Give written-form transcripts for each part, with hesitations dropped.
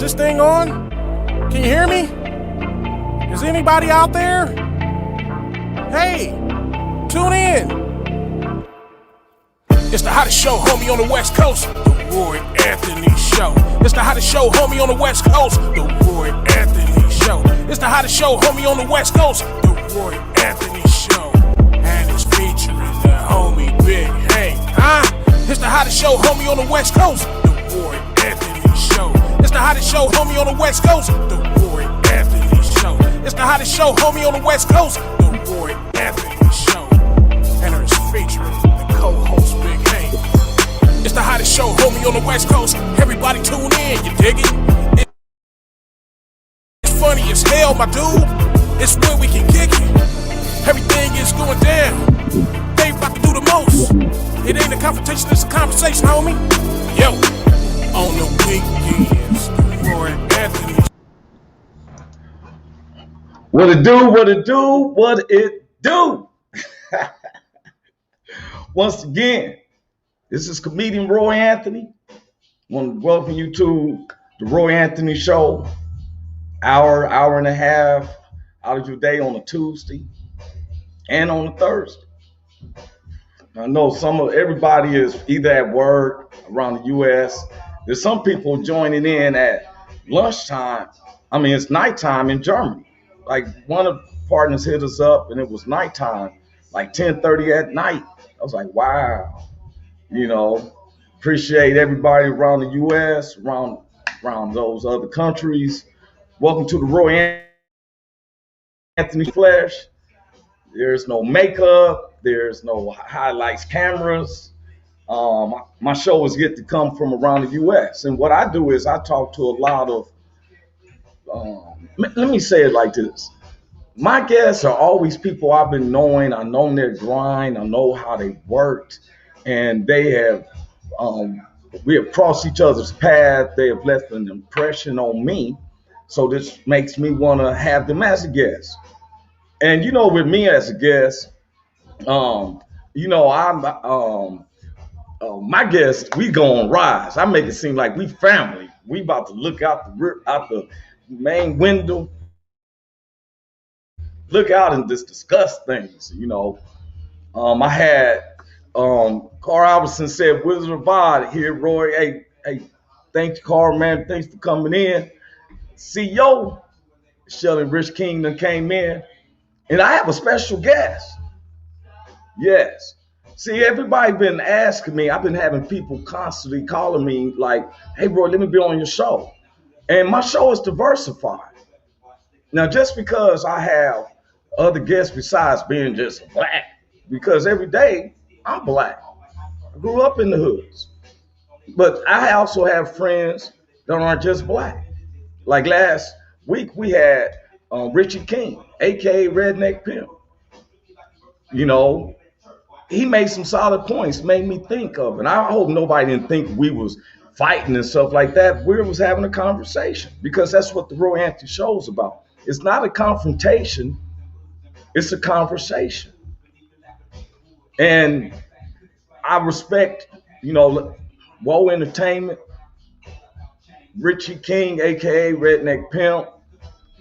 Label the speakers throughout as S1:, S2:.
S1: this thing on? Can you hear me? Is anybody out there? Hey, tune in. It's the hottest show, homie, on the West Coast. The Roy Anthony Show. It's the hottest show, homie, on the West Coast. The Roy Anthony Show. It's the hottest show, homie, on the West Coast. The Roy Anthony Show. And it's featuring the homie Big Hank. It's the hottest show, homie, on the West Coast. The Roy Anthony Show. It's the hottest show, homie, on the West Coast. The Roy Anthony Show. It's the hottest show, homie, on the West Coast. The Roy Anthony Show. And it's featuring the co-host Big Hank. It's the hottest show, homie, on the West Coast. Everybody tune in, you dig it? It's funny as hell, my dude. It's when we can kick it. Everything is going down. They about to do the most. It ain't a confrontation, it's a conversation, homie. Yo, on the weekends, the Roy Anthony.
S2: What it do, what it do, what it do. Once again, this is comedian Roy Anthony. I want to welcome you to the Roy Anthony Show. Hour and a half out of your day on a Tuesday and on a Thursday. I know everybody is either at work around the U.S. There's some people joining in at lunchtime. I mean, it's nighttime in Germany. Like one of the partners hit us up and it was nighttime, like 10:30 at night. I was like, wow, appreciate everybody around the U.S., around those other countries. Welcome to the Roy Anthony Flesh. There's no makeup. There's no highlights cameras. My show is get to come from around the U.S. And what I do is I talk to a lot of, let me say it like this. My guests are always people I've been knowing. I know their grind. I know how they worked. And they have, we have crossed each other's path. They have left an impression on me. So this makes me want to have them as a guest. And, with me as a guest, my guests, we gonna rise. I make it seem like we family. We about to look out the main window, look out and just discuss things. I had Carl Albertson said, Wizard of Oz here, Roy. Hey, thanks, Carl, man. Thanks for coming in. CEO Shelly Rich King came in, and I have a special guest. Yes. See, everybody been asking me. I've been having people constantly calling me like, hey, bro, let me be on your show. And my show is diversified. Now, just because I have other guests besides being just black, because every day I'm black. I grew up in the hoods. But I also have friends that aren't just black. Like last week, we had Richie King, a.k.a. Redneck Pimp. He made some solid points, made me think of, and I hope nobody didn't think we was fighting and stuff like that. We was having a conversation because that's what the Roy Anthony Show is about. It's not a confrontation, it's a conversation. And I respect, Woe Entertainment, Richie King, aka Redneck Pimp,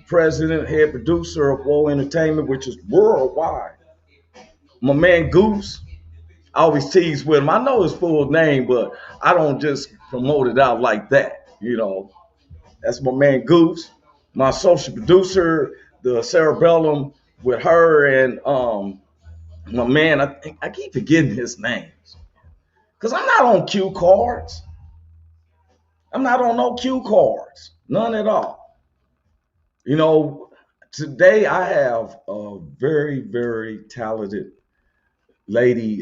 S2: president, head producer of Woe Entertainment, which is worldwide. My man Goose, I always tease with him. I know his full name, but I don't just promote it out like that. That's my man Goose, my social producer, the cerebellum with her, and my man, I keep forgetting his names because I'm not on cue cards. I'm not on no cue cards, none at all. Today I have a very, very talented lady.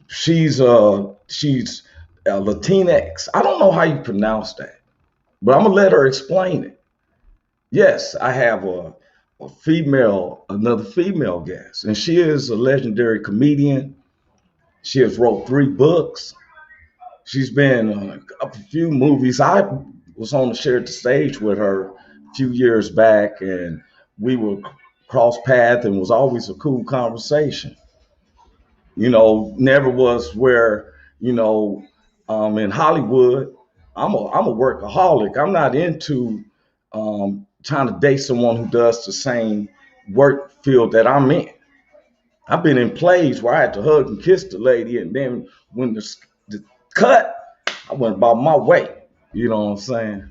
S2: She's a Latinx. I don't know how you pronounce that, but I'm gonna let her explain it. Yes, I have another female guest, and she is a legendary comedian. She has wrote 3 books. She's been in a few movies. I was on the shared the stage with her a few years back, and we were cross path, and was always a cool conversation. Never was where, in Hollywood, I'm a workaholic. I'm not into trying to date someone who does the same work field that I'm in. I've been in plays where I had to hug and kiss the lady, and then when the cut, I went about my way. You know what I'm saying?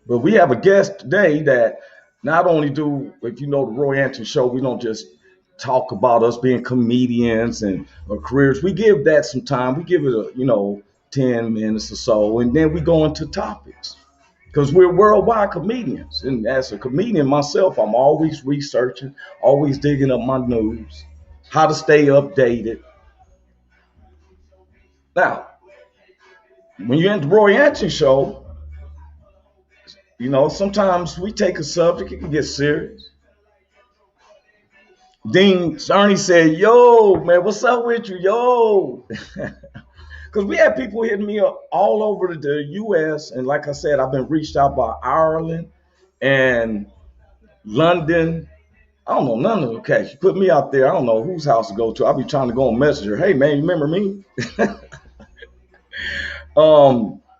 S2: But we have a guest today that not only do, if you know the Roy Anthony Show, we don't just talk about us being comedians and our careers. We give that some time. We give it 10 minutes or so, and then we go into topics because we're worldwide comedians. And as a comedian myself, I'm always researching, always digging up my news, how to stay updated. Now, when you're in the Roy Anthony Show, sometimes we take a subject, it can get serious. Dean Cerny said, "Yo, man, what's up with you, yo?" Because we had people hitting me up all over the U.S. And like I said, I've been reached out by Ireland and London. I don't know none of them cats. You put me out there, I don't know whose house to go to. I'll be trying to go on Messenger. Hey, man, you remember me?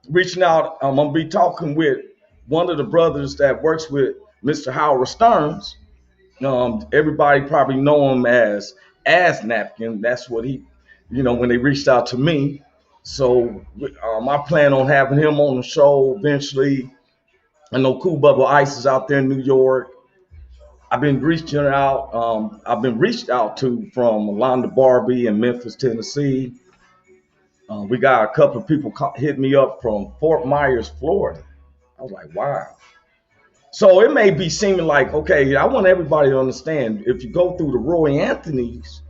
S2: Reaching out, I'm gonna be talking with one of the brothers that works with Mr. Howard Stearns. Everybody probably know him as Ass Napkin. That's what he, when they reached out to me. So I plan on having him on the show eventually. I know Cool Bubble Ice is out there in New York. I've been reached out to from Alonda Barbie in Memphis, Tennessee. We got a couple of people hit me up from Fort Myers, Florida. I was like, wow. So it may be seeming like, okay, I want everybody to understand, if you go through the Roy Anthony's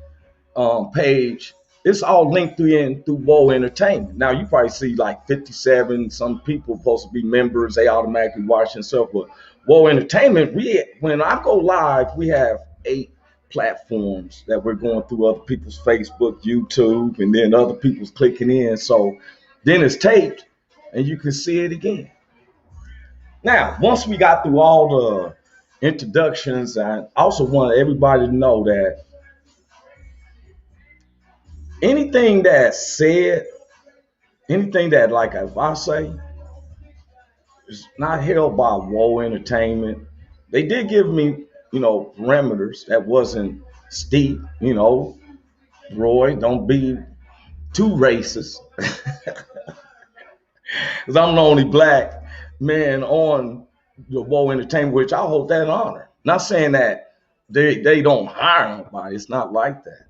S2: page, it's all linked through Woe Entertainment. Now, you probably see like 57, some people supposed to be members, they automatically watch and stuff, but Woe Entertainment, when I go live, we have 8 platforms that we're going through, other people's Facebook, YouTube, and then other people's clicking in. So then it's taped and you can see it again. Now, once we got through all the introductions, I also want everybody to know that anything that's said, anything that, like, if I say, is not held by Woe Entertainment. They did give me, parameters that wasn't steep, Roy, don't be too racist. Because I'm the only black man on the Woe Entertainment, which I hold that honor. Not saying that they don't hire nobody. It's not like that.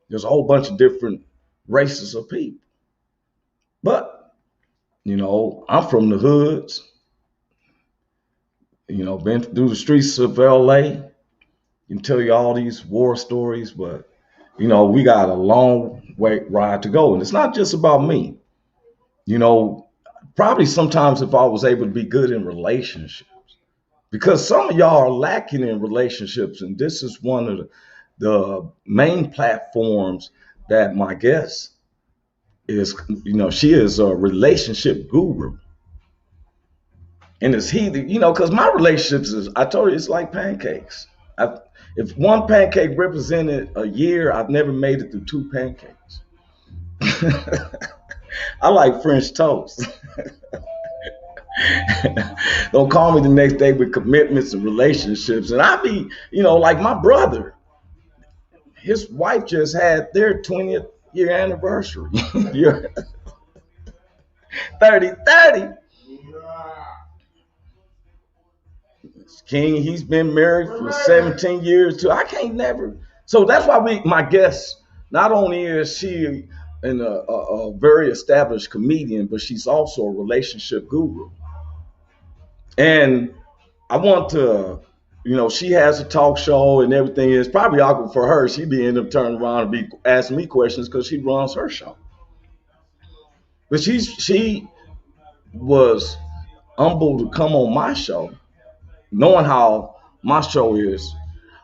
S2: There's a whole bunch of different races of people. But, I'm from the hoods. Been through the streets of LA. Can tell you all these war stories, but, we got a long ride to go. And it's not just about me. Probably sometimes if I was able to be good in relationships, because some of y'all are lacking in relationships, and this is one of the main platforms that my guest is, she is a relationship guru. And it's because my relationships is, I told you, it's like pancakes. If one pancake represented a year, I've never made it through 2 pancakes. I like French toast. Don't call me the next day with commitments and relationships. And I be, like my brother, his wife just had their 20th year anniversary. 30. King, he's been married for 17 years too. I can't never. So that's why my guest, not only is she a very established comedian, but she's also a relationship guru. And I want to, she has a talk show and everything. It's probably awkward for her. She'd be end up turning around and be asking me questions because she runs her show. But she was humble to come on my show, knowing how my show is.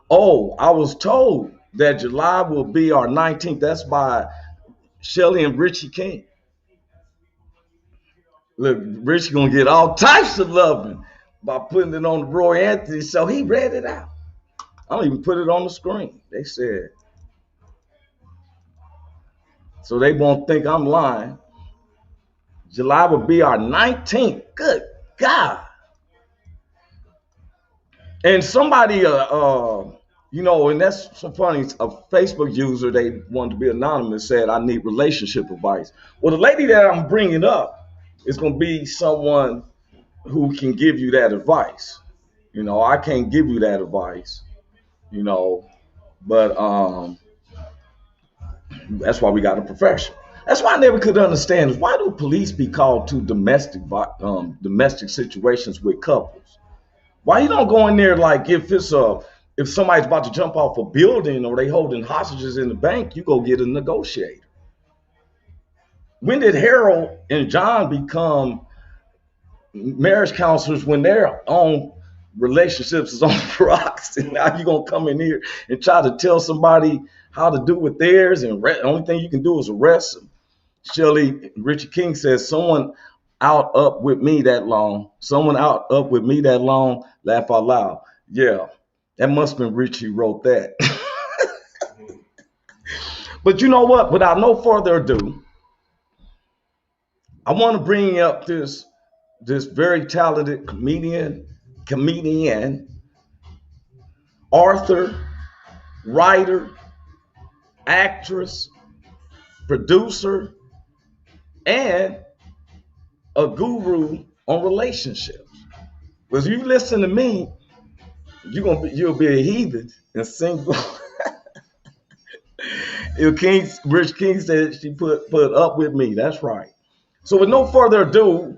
S2: Oh, I was told that July will be our 19th. That's by Shelly and Richie King. Look, Richie gonna get all types of loving by putting it on the Roy Anthony show. He read it out. I don't even put it on the screen. They said, so they won't think I'm lying. July will be our 19th. Good God. And somebody, and that's so funny. A Facebook user, they wanted to be anonymous, said, I need relationship advice. Well, the lady that I'm bringing up is going to be someone who can give you that advice. I can't give you that advice, you know, but that's why we got a profession. That's why I never could understand is why do police be called to domestic situations with couples? Why you don't go in there like if somebody's about to jump off a building or they holding hostages in the bank, you go get a negotiator. When did Harold and John become marriage counselors when their own relationships is on the rocks? And now you gonna come in here and try to tell somebody how to do with theirs, and the only thing you can do is arrest them. Shirley Richard King says, someone out up with me that long. Someone out up with me that long. Laugh out loud. Yeah, that must have been Richie wrote that. But you know what? Without no further ado, I want to bring up this very talented comedian, author, writer, actress, producer, and a guru on relationships. Because you listen to me, you'll be a heathen and single. Rich King said she put up with me. That's right. So with no further ado,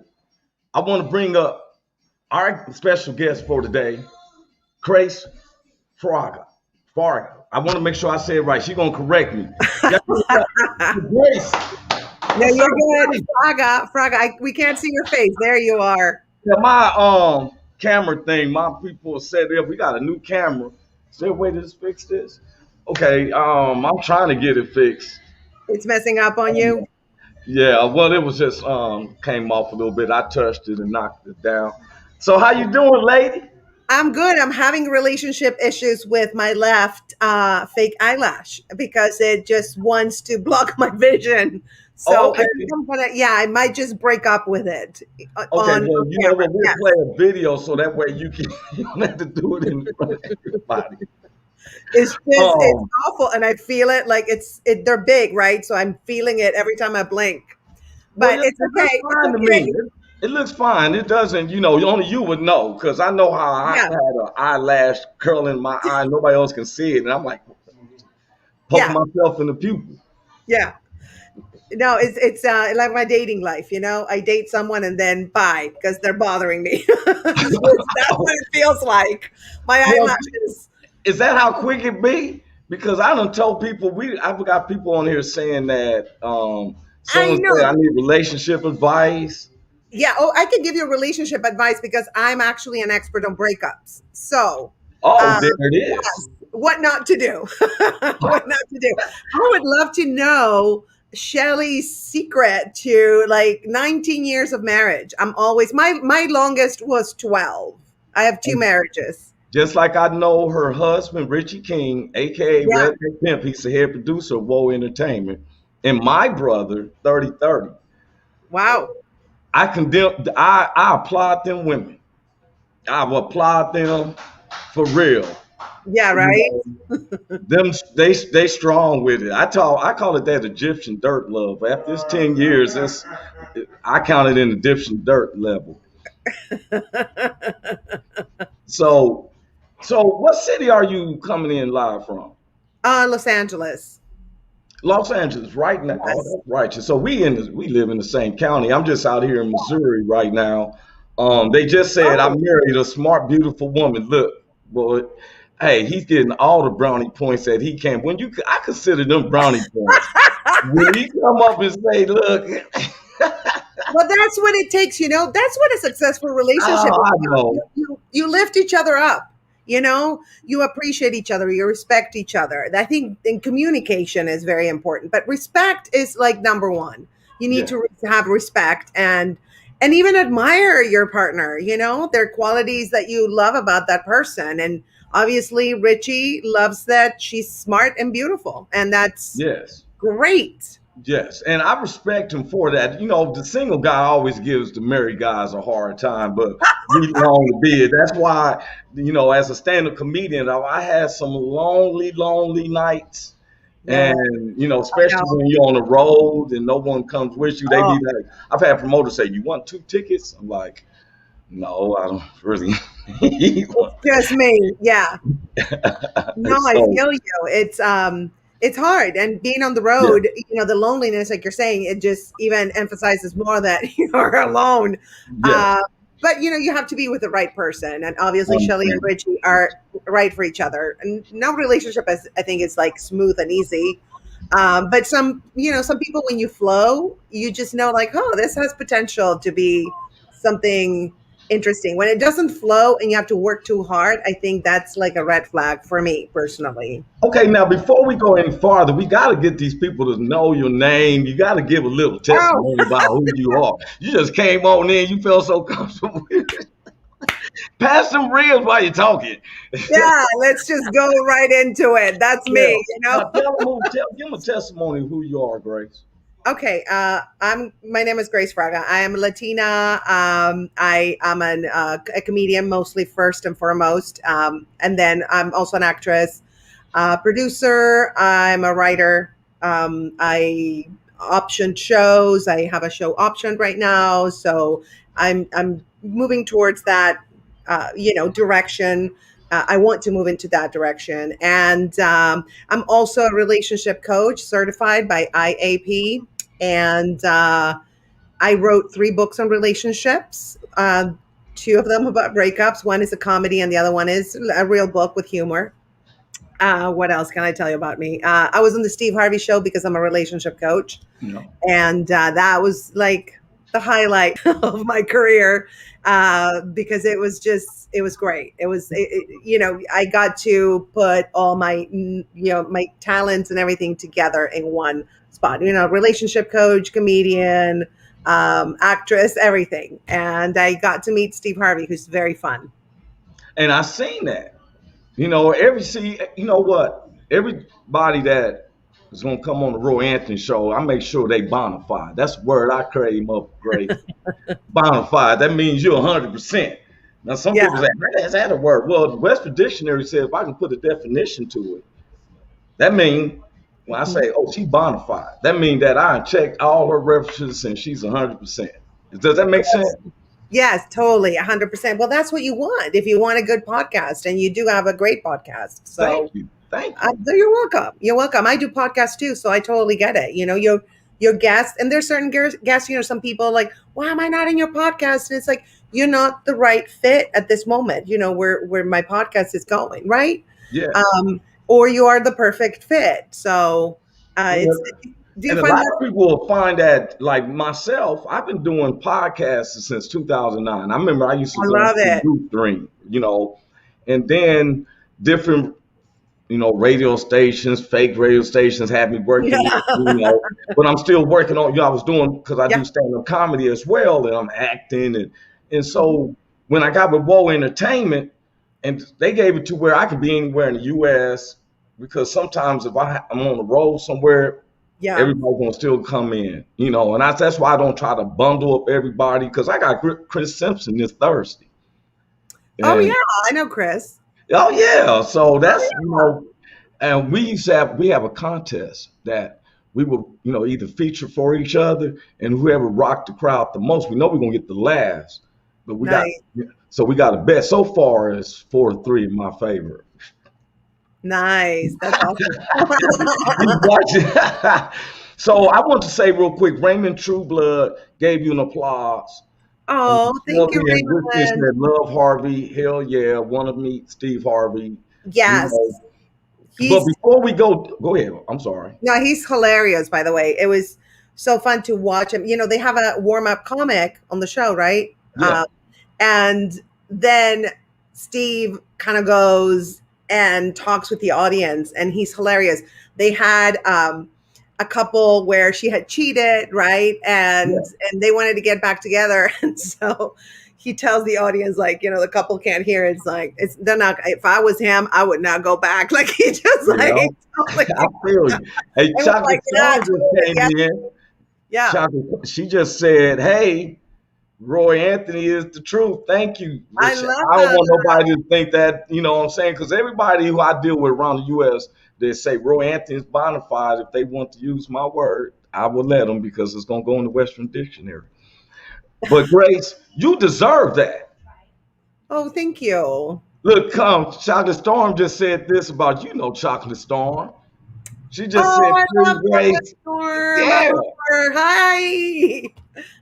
S2: I want to bring up our special guest for today, Grace Fraga. I want to make sure I say it right. She's gonna correct me. Grace.
S3: No, you're good. Fraga, we can't see your face. There you are.
S2: Yeah, my camera thing, my people said if we got a new camera. Is there a way to fix this? Okay, I'm trying to get it fixed.
S3: It's messing up on you?
S2: Yeah, well, it was just came off a little bit. I touched it and knocked it down. So how you doing, lady?
S3: I'm good. I'm having relationship issues with my left fake eyelash because it just wants to block my vision. So
S2: okay.
S3: I might just break up with it.
S2: Okay, well, you know what? We'll play a video so that way you don't have to do it in front of everybody.
S3: It's awful, and I feel it like they're big, right? So I'm feeling it every time I blink. But it's okay.
S2: It's okay. To me. It looks fine. It doesn't, only you would know, because I know how I had an eyelash curl in my eye. Nobody else can see it, and I'm like poking myself in the pupil.
S3: Yeah. No, it's like my dating life. I date someone and then bye because they're bothering me. That's what it feels like. My eyelashes.
S2: Is that how quick it be? Because I done told people I've got people on here saying that someone said I need relationship advice.
S3: Yeah. Oh, I can give you relationship advice because I'm actually an expert on breakups. So.
S2: There it is.
S3: Yes, what not to do. What not to do. I would love to know Shelly's secret to like 19 years of marriage. I'm always my longest was 12. I have 2 marriages.
S2: Just like I know her husband, Richie King, aka Red Pimp, he's the head producer of Woe Entertainment, and my brother, 3030.
S3: Wow.
S2: I applaud them women. I applaud them for real.
S3: Yeah, right.
S2: They strong with it. I call it that Egyptian dirt love. After this 10 years, I count it in Egyptian dirt level. So what city are you coming in live from?
S3: Los Angeles.
S2: Los Angeles, right now.
S3: Yes.
S2: Oh, that's righteous. So we live in the same county. I'm just out here in Missouri right now. They just said I married a smart, beautiful woman. Look, boy. Hey, he's getting all the brownie points that he can. I consider them brownie points. When he come up and say, "Look,"
S3: well, that's what it takes. That's what a successful relationship is.
S2: I know.
S3: You lift each other up. You appreciate each other. You respect each other. I think in communication is very important, but respect is like number one. You need to have respect and even admire your partner. Their qualities that you love about that person. And obviously, Richie loves that she's smart and beautiful, and that's great.
S2: Yes, and I respect him for that. You know, the single guy always gives the married guys a hard time, but we long to be it. That's why, you know, as a stand-up comedian, I had some lonely, lonely nights.
S3: Yeah,
S2: And, you know,
S3: I
S2: especially
S3: know.
S2: when you're on the road and no one comes with you, they
S3: Oh,
S2: be like, I've had promoters say, "You want 2 tickets?" I'm like, "No, I don't really need one."
S3: it's just me. Yeah. No, I
S2: So,
S3: feel you. It's hard, and being on the
S2: yeah,
S3: road, the loneliness, like you're saying, it just even emphasizes more that you're alone.
S2: yes,
S3: Uh, but you have to be with the right person, and
S2: I
S3: obviously Shelly and
S2: understand.
S3: Richie are right for each other. And no relationship, is, I think, is like smooth and easy. But some people, when you flow, you just know, like, oh, this has potential to be something interesting. When it doesn't flow and you have to work too hard, I think that's like a red flag for me personally.
S2: Okay, now before we go any farther, we got to get these people to know your name. You got to give a little
S3: Oh,
S2: testimony about who you are. You just came on in, you felt so comfortable. Pass some ribs while you're talking.
S3: yeah, let's just go right into it. That's
S2: Yeah.
S3: me.
S2: Now give them a testimony of who you are, Grace.
S3: Okay, my name is Grace Fraga. I am Latina. I am a comedian, mostly first and foremost, and then I'm also an actress, producer. I'm a writer. I option shows. I have a show optioned right now, so I'm moving towards that, direction. I want to move into that direction, and I'm also a relationship coach certified by IAP, and I wrote 3 books on relationships. 2 of them about breakups. One is a comedy, and the other one is a real book with humor. What else can I tell you about me? I was on the Steve Harvey show because I'm a relationship coach,
S2: No.
S3: and that was like the highlight of my career, because it was great. I got to put all my my talents and everything together in one spot. Relationship coach, comedian, actress, everything. And I got to meet Steve Harvey, who's very fun.
S2: And I seen that. You know what? Everybody that is gonna come on the Roy Anthony show, I make sure they bona fide. That's the word I came up, Grace. Bona fide. That means you're 100%. Now some
S3: Yeah.
S2: people say, "Is that a word?" Well, the Western Dictionary says if I can put a definition to it, that means when I say, "Oh, she bona fide," that means that I checked all her references and she's 100%. Does that make sense?
S3: Yes, totally, 100%. Well, that's what you want if you want a good podcast, and you do have a great podcast.
S2: Thank
S3: So
S2: you. Thank you.
S3: you're welcome. You're welcome. I do podcasts too, so I totally get it. Your guests, and there's certain guests. Some people are like, why am I not in your podcast? And it's like, you're not the right fit at this moment. Where my podcast is going, right?
S2: Yes.
S3: Or you are the perfect fit. So it's. Do you
S2: And a
S3: find
S2: lot
S3: that?
S2: of people will find that, like myself, I've been doing podcasts since 2009. I remember I used to
S3: I
S2: go
S3: love
S2: to
S3: it.
S2: Youth Dream, and then different, radio stations, fake radio stations had me working with, but I'm still working on, I was doing, because I
S3: Yeah.
S2: do stand-up comedy as well, and I'm acting. And
S3: Mhm.
S2: so when I got with Woe Entertainment, and they gave it to where I could be anywhere in the U.S., because sometimes if I'm on the road somewhere,
S3: Yeah.
S2: everybody gonna still come in, and that's why I don't try to bundle up everybody, because I got Chris Simpson this Thursday,
S3: Oh
S2: and
S3: yeah, I know Chris.
S2: oh yeah, so
S3: Oh
S2: that's
S3: yeah.
S2: and we have a contest that we will either feature for each other, and whoever rocked the crowd the most, we know we're gonna get the laughs, but
S3: Nice.
S2: we got a bet so far is 4-3 in my favor.
S3: Nice. That's awesome.
S2: He's watching. So I want to say real quick, Raymond Trueblood gave you an applause.
S3: Oh, thank you,
S2: Shelby and Richard
S3: Raymond.
S2: said, "Love Harvey. Hell yeah. Want to meet Steve Harvey." You
S3: Yes.
S2: know. But
S3: He's
S2: before we go ahead. I'm sorry.
S3: no, he's hilarious, by the way. It was so fun to watch him. They have a warm-up comic on the show, right?
S2: Yeah.
S3: And then Steve kind of goes and talks with the audience, and he's hilarious. They had a couple where she had cheated, right? And
S2: Yeah.
S3: they wanted to get back together, and so he tells the audience, like, the couple can't hear. It's like, they're not, if I was him, I would not go back. Like, he just
S2: You
S3: like,
S2: know,
S3: totally,
S2: I feel you. Hey,
S3: it was like,
S2: Chocolate
S3: yeah,
S2: Storm just
S3: totally,
S2: came
S3: yeah,
S2: in.
S3: yeah.
S2: Chocolate, she just said, "Hey, Roy Anthony is the truth. Thank you."
S3: I
S2: Which
S3: love
S2: I don't
S3: that.
S2: want nobody to think that, you know what I'm saying? Because everybody who I deal with around the U.S., they say Roy Anthony is bona fide. If they want to use my word, I will let them because it's going to go in the Western Dictionary. But Grace, you deserve that.
S3: Oh, thank you.
S2: Look, Chocolate Storm just said this about you know Chocolate Storm. She just
S3: Oh,
S2: said,
S3: I love
S2: "Pretty
S3: Chocolate
S2: Grace."
S3: Storm. I
S2: Yeah.
S3: love her. Hi.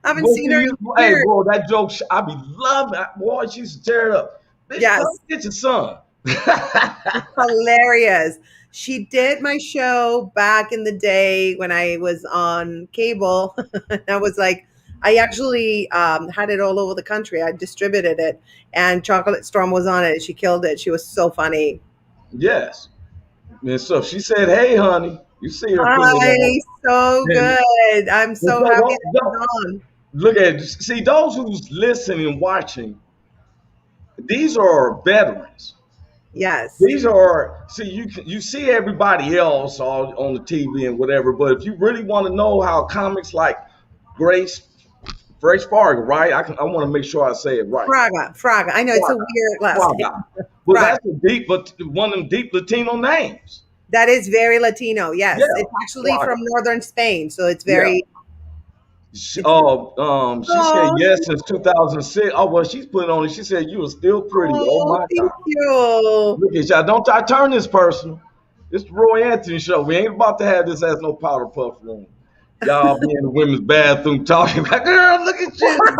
S3: Haven't
S2: But
S3: seen
S2: see,
S3: her
S2: you,
S3: in
S2: hey,
S3: years.
S2: bro, that joke, I be loving it. Boy, she used to tear it up. Bitch, come
S3: Yes.
S2: get your son.
S3: Hilarious. She did my show back in the day when I was on cable. I was like, I actually had it all over the country. I distributed it, and Chocolate Storm was on it. She killed it. She was so funny.
S2: Yes. And so she said, "Hey, honey," you see her put it on.
S3: Hi, so
S2: And,
S3: good. I'm
S2: and
S3: so
S2: so
S3: happy that she's on.
S2: look at, see, those who's listening and watching, these are veterans.
S3: Yes.
S2: These are, see, you see everybody else all on the TV and whatever, but if you really want to know how comics like Grace, Grace Fargo, right? I want to make sure I say it right.
S3: Fraga, Fraga. I know it's a
S2: Fraga,
S3: weird last
S2: Fraga.
S3: name.
S2: Well,
S3: Fraga.
S2: that's a deep, but one of them deep Latino names.
S3: That is very Latino.
S2: Yeah,
S3: Yes. It's actually
S2: Fraga.
S3: from northern Spain. So it's
S2: Yeah.
S3: very,
S2: She,
S3: it's,
S2: she said
S3: oh,
S2: yes since 2006. Oh well, she's put on it. She said you were still pretty. Oh
S3: oh,
S2: my
S3: thank
S2: God!
S3: you.
S2: Look at y'all. Don't try to turn this personal. It's the Roy Anthony show. We ain't about to have this as no powder puff room. Y'all be in the women's bathroom talking about, girl, look at you.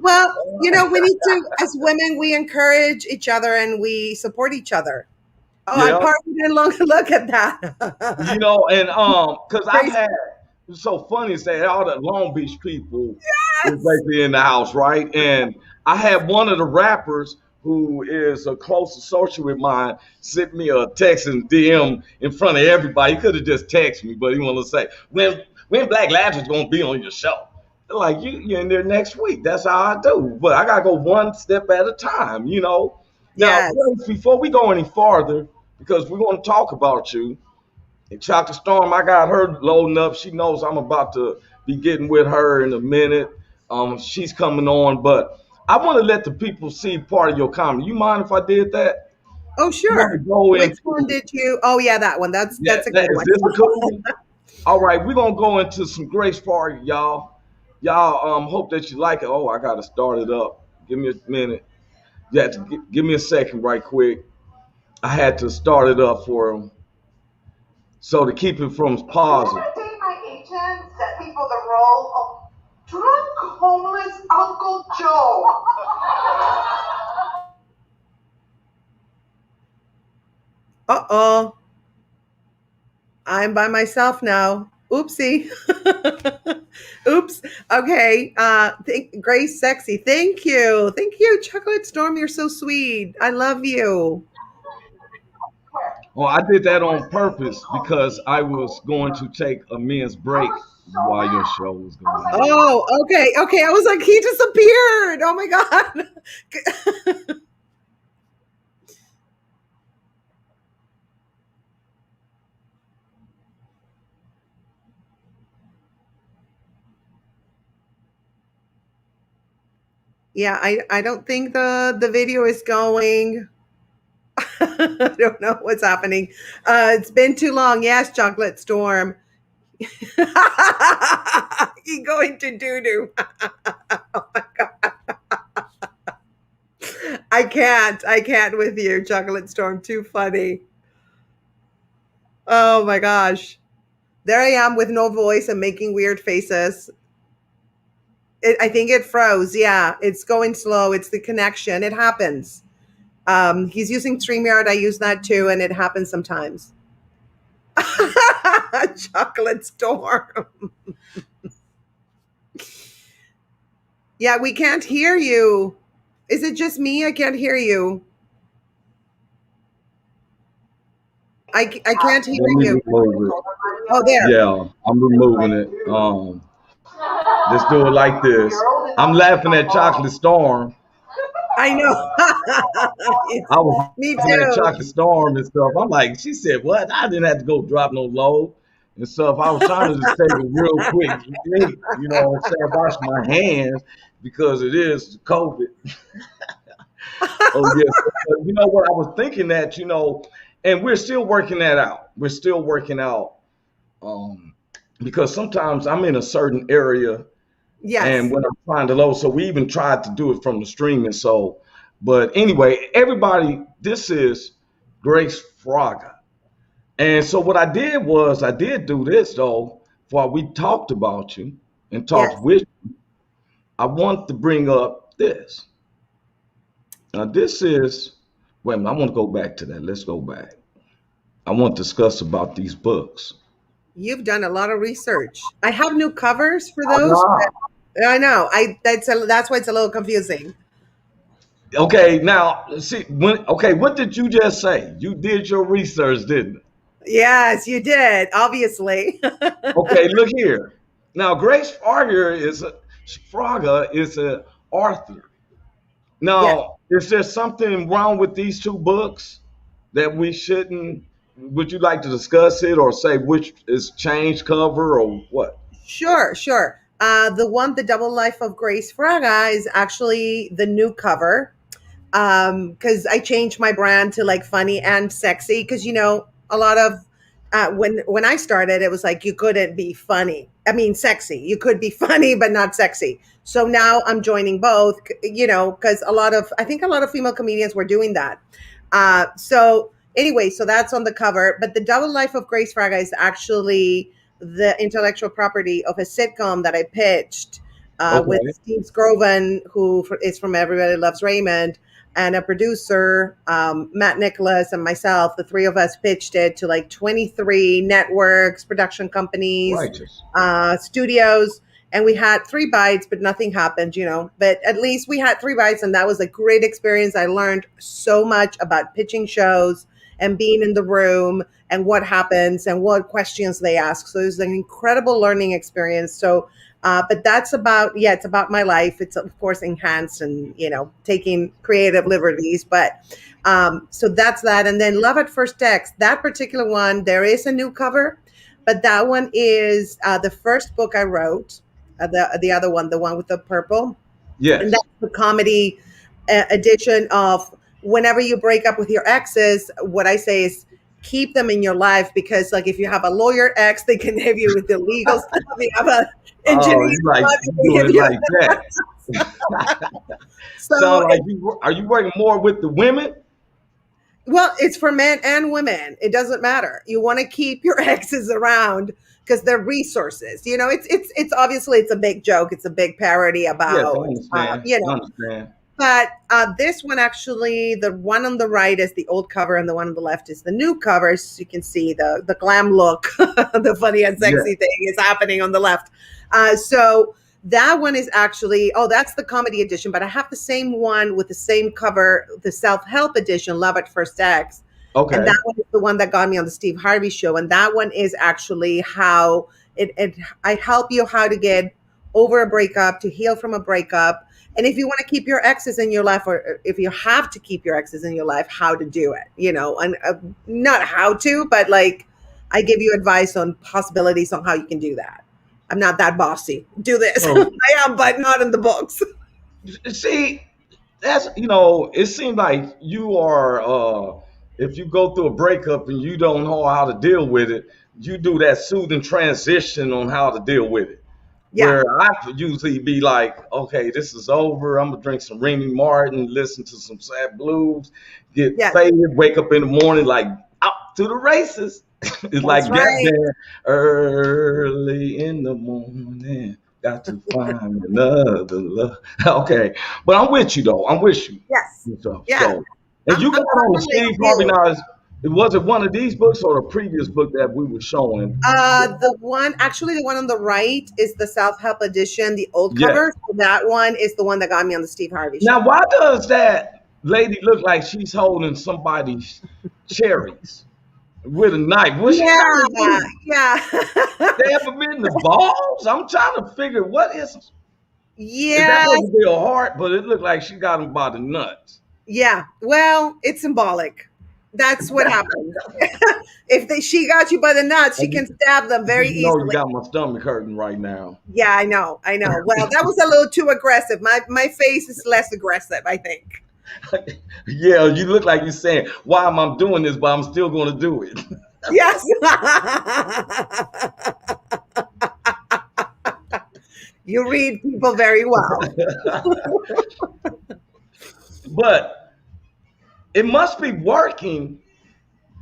S3: Well, we need to, as women, we encourage each other and we support each other. Oh, I'm
S2: Yeah,
S3: partying and look at
S2: you
S3: that.
S2: know, and because I've
S3: Crazy.
S2: had, it's so funny to say all the Long Beach people is
S3: Yes.
S2: basically in the house, right? And I had one of the rappers who is a close associate with mine sent me a text and DM in front of everybody. He could have just texted me, but he wanted to say when Black Labs is gonna be on your show. Like you're in there next week. That's how I do. But I gotta go one step at a time, you know. Now,
S3: Yes.
S2: Grace, before we go any farther, because we're gonna talk about you. And Chocolate Storm, I got her loading up. She knows I'm about to be getting with her in a minute. She's coming on, but I want to let the people see part of your comedy. You mind if I did that?
S3: Oh,
S2: I want to
S3: sure.
S2: go
S3: Which one
S2: into,
S3: did you? Oh, yeah, that one. That's
S2: yeah,
S3: that's a good
S2: is
S3: one.
S2: this a cool one? All right, we're gonna go into some Grace Party, y'all. Y'all hope that you like it. Oh, I gotta start it up. Give me a minute. You have to give me a second right quick. I had to start it up for him. So to keep it from pausing.
S4: The other day, my agent set me for the role of drunk homeless Uncle Joe.
S3: Uh-oh. I'm by myself now. Oopsie. Oops. Okay. Grace Sexy. Thank you. Thank you. Chocolate Storm, you're so sweet. I love you.
S2: Well, I did that on purpose because I was going to take a men's break while your show was going on.
S3: Oh, okay. Okay. I was like, he disappeared. Oh my God. Yeah, I don't think the video is going. I don't know what's happening. It's been too long. Yes, Chocolate Storm. He going to doo doo. Oh my God. I can't. I can't with you, Chocolate Storm. Too funny. Oh my gosh. There I am with no voice and making weird faces. I think it froze. Yeah, it's going slow. It's the connection. It happens. He's using StreamYard. I use that too, and it happens sometimes. Chocolate Storm. Yeah, we can't hear you. Is it just me? I can't hear you. I can't hear
S2: Let me
S3: you.
S2: remove it.
S3: Oh, there.
S2: Yeah, I'm removing it. Let's do it like this. I'm laughing at Chocolate Storm.
S3: I know.
S2: I was
S3: Me
S2: laughing at
S3: too.
S2: Chocolate Storm and stuff. I'm like, she said, what? I didn't have to go drop no load and stuff. I was trying to just take a real quick drink, say wash my hands because it is COVID. Oh, yes. But you know what? I was thinking that, and we're still working that out. We're still working out um, because sometimes I'm in a certain area and
S3: Yes.
S2: when I'm trying to load, so we even tried to do it from the streaming. So, but anyway, everybody, this is Grace Fraga. And so what I did was I did do this though, while we talked about you and talked
S3: Yes.
S2: with you, I want to bring up this. Now this is, wait a minute, I want to go back to that. Let's go back. I want to discuss about these books.
S3: You've done a lot of research. I have new covers for
S2: Oh,
S3: those.
S2: wow.
S3: I know. That's why it's a little confusing.
S2: Okay, now see what did you just say? You did your research, didn't you?
S3: Yes, you did. Obviously.
S2: Okay, look here. Now Grace Fraga is an author.
S3: Yes.
S2: Now, is there something wrong with these two books that we shouldn't? Would you like to discuss it or say which is changed cover or what?
S3: Sure, sure. The Double Life of Grace Fraga is actually the new cover. Because I changed my brand to like funny and sexy. Because a lot of when I started, it was like you couldn't be funny. I mean, sexy. You could be funny, but not sexy. So now I'm joining both. Because I think a lot of female comedians were doing that. So anyway, so that's on the cover. But the Double Life of Grace Fraga is actually the intellectual property of a sitcom that I pitched with
S2: Okay,
S3: Steve Scroven, who is from Everybody Loves Raymond, and a producer, Matt Nicholas, and myself. The three of us pitched it to like 23 networks, production companies,
S2: righteous.
S3: studios. And we had 3 bites, but nothing happened, But at least we had 3 bites, and that was a great experience. I learned so much about pitching shows and being in the room and what happens and what questions they ask. So it was an incredible learning experience. So, but that's it's about my life. It's of course enhanced and, taking creative liberties. But so that's that. And then Love at First Text, that particular one, there is a new cover, but that one is the first book I wrote. The other one, the one with the purple, and
S2: Yes.
S3: that's the comedy edition of whenever you break up with your exes. What I say is keep them in your life because, like, if you have a lawyer ex, they can help you with the legal stuff. If you have an
S2: Oh,
S3: engineer,
S2: you like
S3: they
S2: you
S3: can
S2: doing
S3: give
S2: it
S3: you.
S2: like that.
S3: So,
S2: Sound like you are you working more with the women?
S3: well, it's for men and women. It doesn't matter. You want to keep your exes around because they're resources. It's obviously it's a big joke. It's a big parody
S2: Yes, I
S3: about
S2: understand. I understand.
S3: But this one actually, the one on the right is the old cover, and the one on the left is the new cover. So you can see the glam look, the funny and
S2: Yeah.
S3: sexy thing is happening on the left. So that one is actually, that's the comedy edition. But I have the same one with the same cover, the self-help edition, Love at First Text. And
S2: Okay.
S3: that one is the one that got me on the Steve Harvey show. And that one is actually how I help you how to get over a breakup, to heal from a breakup. And if you want to keep your exes in your life, or if you have to keep your exes in your life, how to do it, and not how to, but like I give you advice on possibilities on how you can do that. I'm not that bossy. Do this.
S2: So
S3: I am, but not in the books.
S2: see, it seems like you are if you go through a breakup and you don't know how to deal with it, you do that soothing transition on how to deal with it.
S3: Yeah.
S2: Where I could usually be like, okay, this is over. I'm gonna drink some Remy Martin, listen to some sad blues, get
S3: Yes.
S2: faded, wake up in the morning like out to the races. It's like
S3: That's right.
S2: goddamn early in the morning. Got to find another love. Okay, but I'm with you though. I'm with you.
S3: Yes.
S2: So,
S3: Yeah.
S2: and you
S3: I'm
S2: got on the
S3: totally
S2: Steve Harvey
S3: you.
S2: now. Was it one of these books or the previous book that we were showing?
S3: The one on the right is the self-help edition, the old
S2: Yes.
S3: cover. So that one is the one that got me on the Steve Harvey
S2: Now,
S3: show.
S2: why does that lady look like she's holding somebody's cherries? with a knife. Was she trying to
S3: Yeah, yeah.
S2: stab him in the balls? I'm trying to figure what is that
S3: Yes,
S2: supposed to be a heart? But it looked like she got him by the nuts.
S3: yeah. Well, it's symbolic. That's what happened. She got you by the nuts, she
S2: And
S3: can stab them very
S2: you
S3: easily.
S2: got my stomach hurting right now.
S3: Yeah, I know, I know. Well, that was a little too aggressive. My face is less aggressive, I think.
S2: Yeah, you look like you're saying, why am I doing this, but I'm still going to do it.
S3: Yes. You read people very well.
S2: But it must be working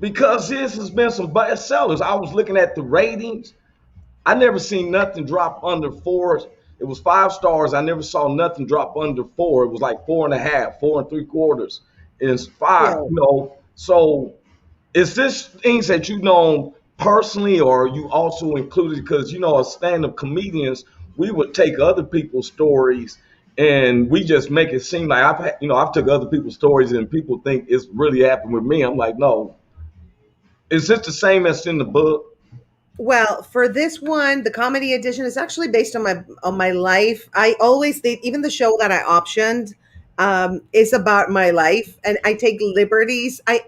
S2: because this has been some bestsellers. I was looking at the ratings. I never seen nothing drop under four. It was 5 stars. I never saw nothing drop under four. It was like 4.5, 4 3/4. It's five,
S3: Yeah.
S2: So is this things that you know personally, or you also included? Because as stand-up comedians, we would take other people's stories and we just make it seem like I've took other people's stories and people think it's really happened with me. I'm like, no. Is this the same as in the book?
S3: Well, for this one, the comedy edition is actually based on my life. I always even the show that I optioned is about my life, and I take liberties. I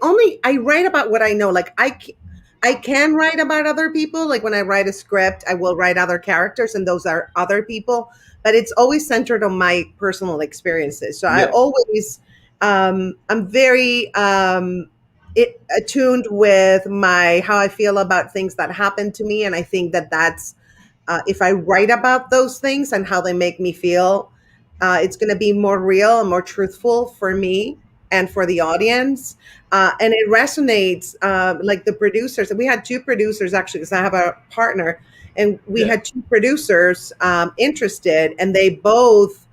S3: write about what I know. Like I can write about other people. Like when I write a script, I will write other characters, and those are other people. But it's always centered on my personal experiences. So I
S2: Yeah,
S3: always I'm very attuned with my how I feel about things that happen to me, and I think that that's if I write about those things and how they make me feel, it's going to be more real and more truthful for me and for the audience, and it resonates. Like the producers, and we had two producers actually, because I have a partner, and we
S2: yeah,
S3: had two producers interested, and they both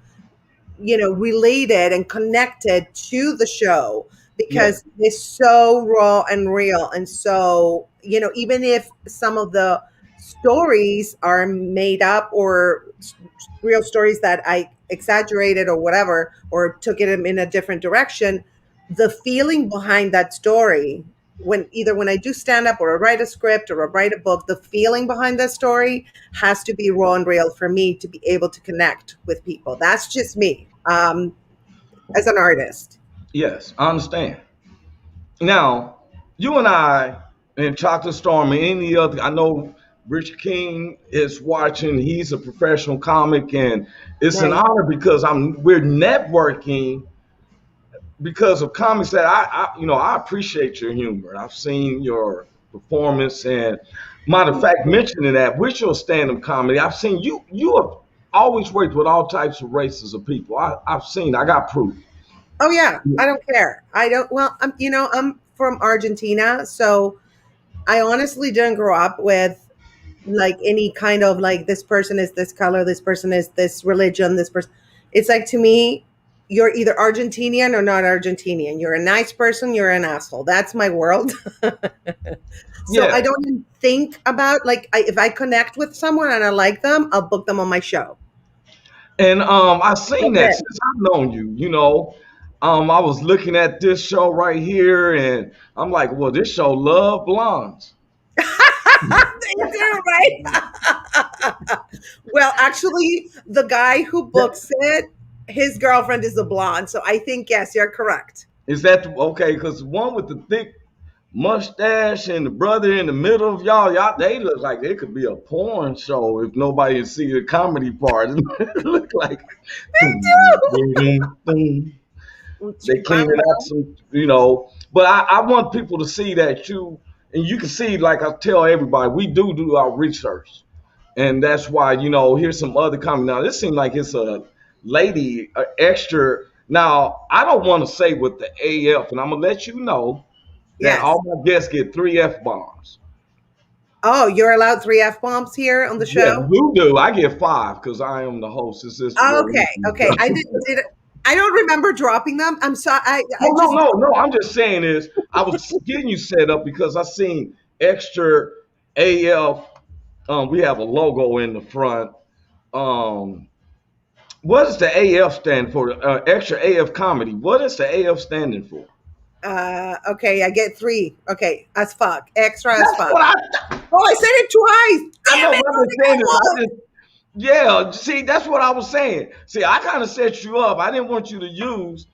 S3: related and connected to the show
S2: yeah,
S3: because it's so raw and real. And so, even if some of the stories are made up or real stories that I exaggerated or whatever, or took it in a different direction, the feeling behind that story, when I do stand up or I write a script or I write a book, the feeling behind that story has to be raw and real for me to be able to connect with people. That's just me, as an artist.
S2: yes, I understand. Now, you and I and Chocolate Storm and any other, I know Richard King is watching. He's a professional comic, and it's an
S3: Nice.
S2: honor because we're networking because of comics that I appreciate your humor. I've seen your performance, and matter of fact, mentioning that with your stand-up comedy, I've seen you have always worked with all types of races of people. I've seen, I got proof.
S3: Oh yeah, I don't care. I don't. Well, I'm from Argentina, so I honestly didn't grow up with like any kind of like this person is this color, this person is this religion, this person. It's like to me, you're either Argentinian or not Argentinian. You're a nice person, you're an asshole. That's my world. So I
S2: Yeah,
S3: don't even think about like if I connect with someone and I like them, I'll book them on my show.
S2: and I've seen
S3: That's
S2: that
S3: it.
S2: since I've known you. I was looking at this show right here, and I'm like, well, this show love blondes.
S3: You do, right? Well, actually, the guy who
S2: Yeah.
S3: books it, his girlfriend is a blonde. So I think, yes, you're correct.
S2: Is that okay? Because the one with the thick mustache and the brother in the middle of y'all, they look like they could be a porn show if nobody see the comedy part. It look like boom, boom, boom. They cleaning up some. But I want people to see that and you can see, like I tell everybody, we do our research. And that's why, here's some other comment. Now, this seems like it's a lady, extra. Now, I don't want to say with the AF, and I'm going to let you know that
S3: Yes.
S2: all my guests get 3 F bombs.
S3: Oh, you're allowed three F bombs here on the
S2: Yeah,
S3: show?
S2: you do. I get 5 because I am the host. This is
S3: Oh,
S2: what we
S3: okay. Okay. I don't remember dropping them. I'm sorry. I
S2: No, no,
S3: just,
S2: no, no. I'm just saying is I was getting you set up because I seen extra AF. We have a logo in the front. Um, what does the AF stand for? Extra AF comedy. What is the AF standing for?
S3: Okay, I get 3. Okay, as fuck, extra as
S2: That's
S3: fuck.
S2: what
S3: Oh, I said it twice.
S2: I
S3: Damn
S2: know.
S3: it!
S2: What I'm
S3: Only
S2: saying is,
S3: got
S2: I
S3: one.
S2: just yeah. See, that's what I was saying. See, I kind of set you up. I didn't want you to use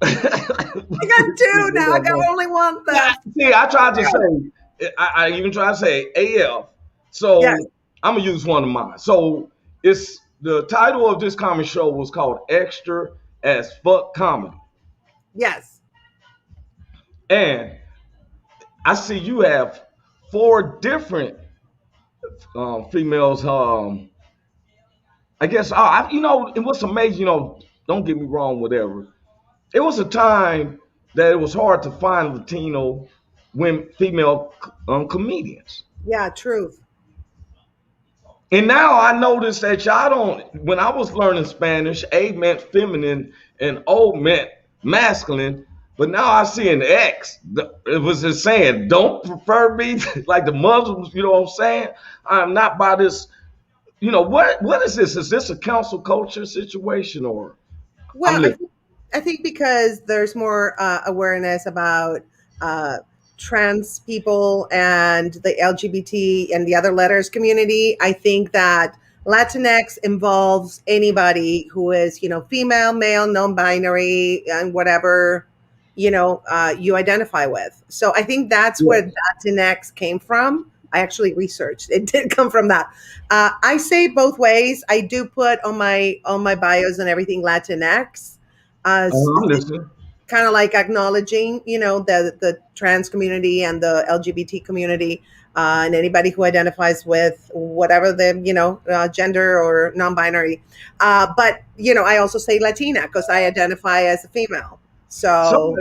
S3: I got 2 now. I got only one
S2: Yeah,
S3: left.
S2: see, I tried to say, I even tried to say AF.
S3: Yes,
S2: So I'm gonna use one of mine. So it's the title of this comedy show was called Extra as Fuck Comedy,
S3: yes,
S2: and I see you have 4 different females. I guess it was amazing. Don't get me wrong, whatever. It was a time that it was hard to find Latino women, female comedians.
S3: yeah. Truth.
S2: And now I noticed that y'all don't. When I was learning Spanish, A meant feminine and O meant masculine. But now I see an X. It was just saying, "Don't prefer me," like the Muslims. You know what I'm saying? I'm not by this. What is this? Is this a council culture situation or I'm
S3: Well,
S2: listening?
S3: I think because there's more awareness about uh, trans people and the LGBT and the other letters community. I think that Latinx involves anybody who is, female, male, non-binary, and whatever, you identify with. So I think that's where
S2: Yes.
S3: Latinx came from. I actually researched; it did come from that. I say both ways. I do put on my bios and everything Latinx,
S2: I'm listening.
S3: kind of like acknowledging, the trans community and the LGBT community, and anybody who identifies with whatever the gender or non-binary. But I also say Latina because I identify as a female. So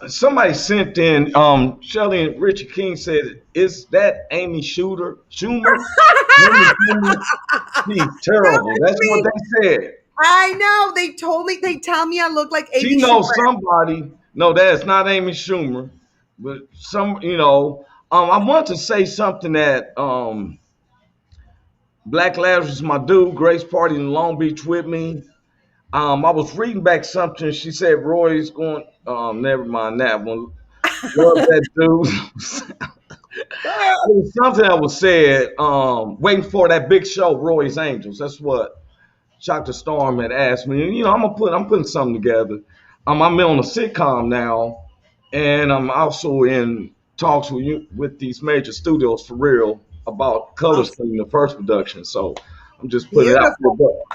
S2: Somebody sent in. Shelley and Richard King said, "Is that Amy Shooter Schumer?" Amy Schumer, she's
S3: no,
S2: terrible.
S3: it's
S2: That's what
S3: me.
S2: they said.
S3: I know. They tell me I look like
S2: She
S3: Amy
S2: knows
S3: Schumer.
S2: somebody. No, that's not Amy Schumer, but I want to say something that Black Lazarus, my dude, Grace Party in Long Beach with me. I was reading back something. She said Roy's going. Never mind that one. Love that dude. It was something that was said. Waiting for that big show, Roy's Angels. That's what Dr. Storm had asked me. And, I'm putting something together. I'm on a sitcom now, and I'm also in talks with these major studios for real about color
S3: Awesome.
S2: scheme, the first production. So I'm just putting it out there.
S3: Beautiful.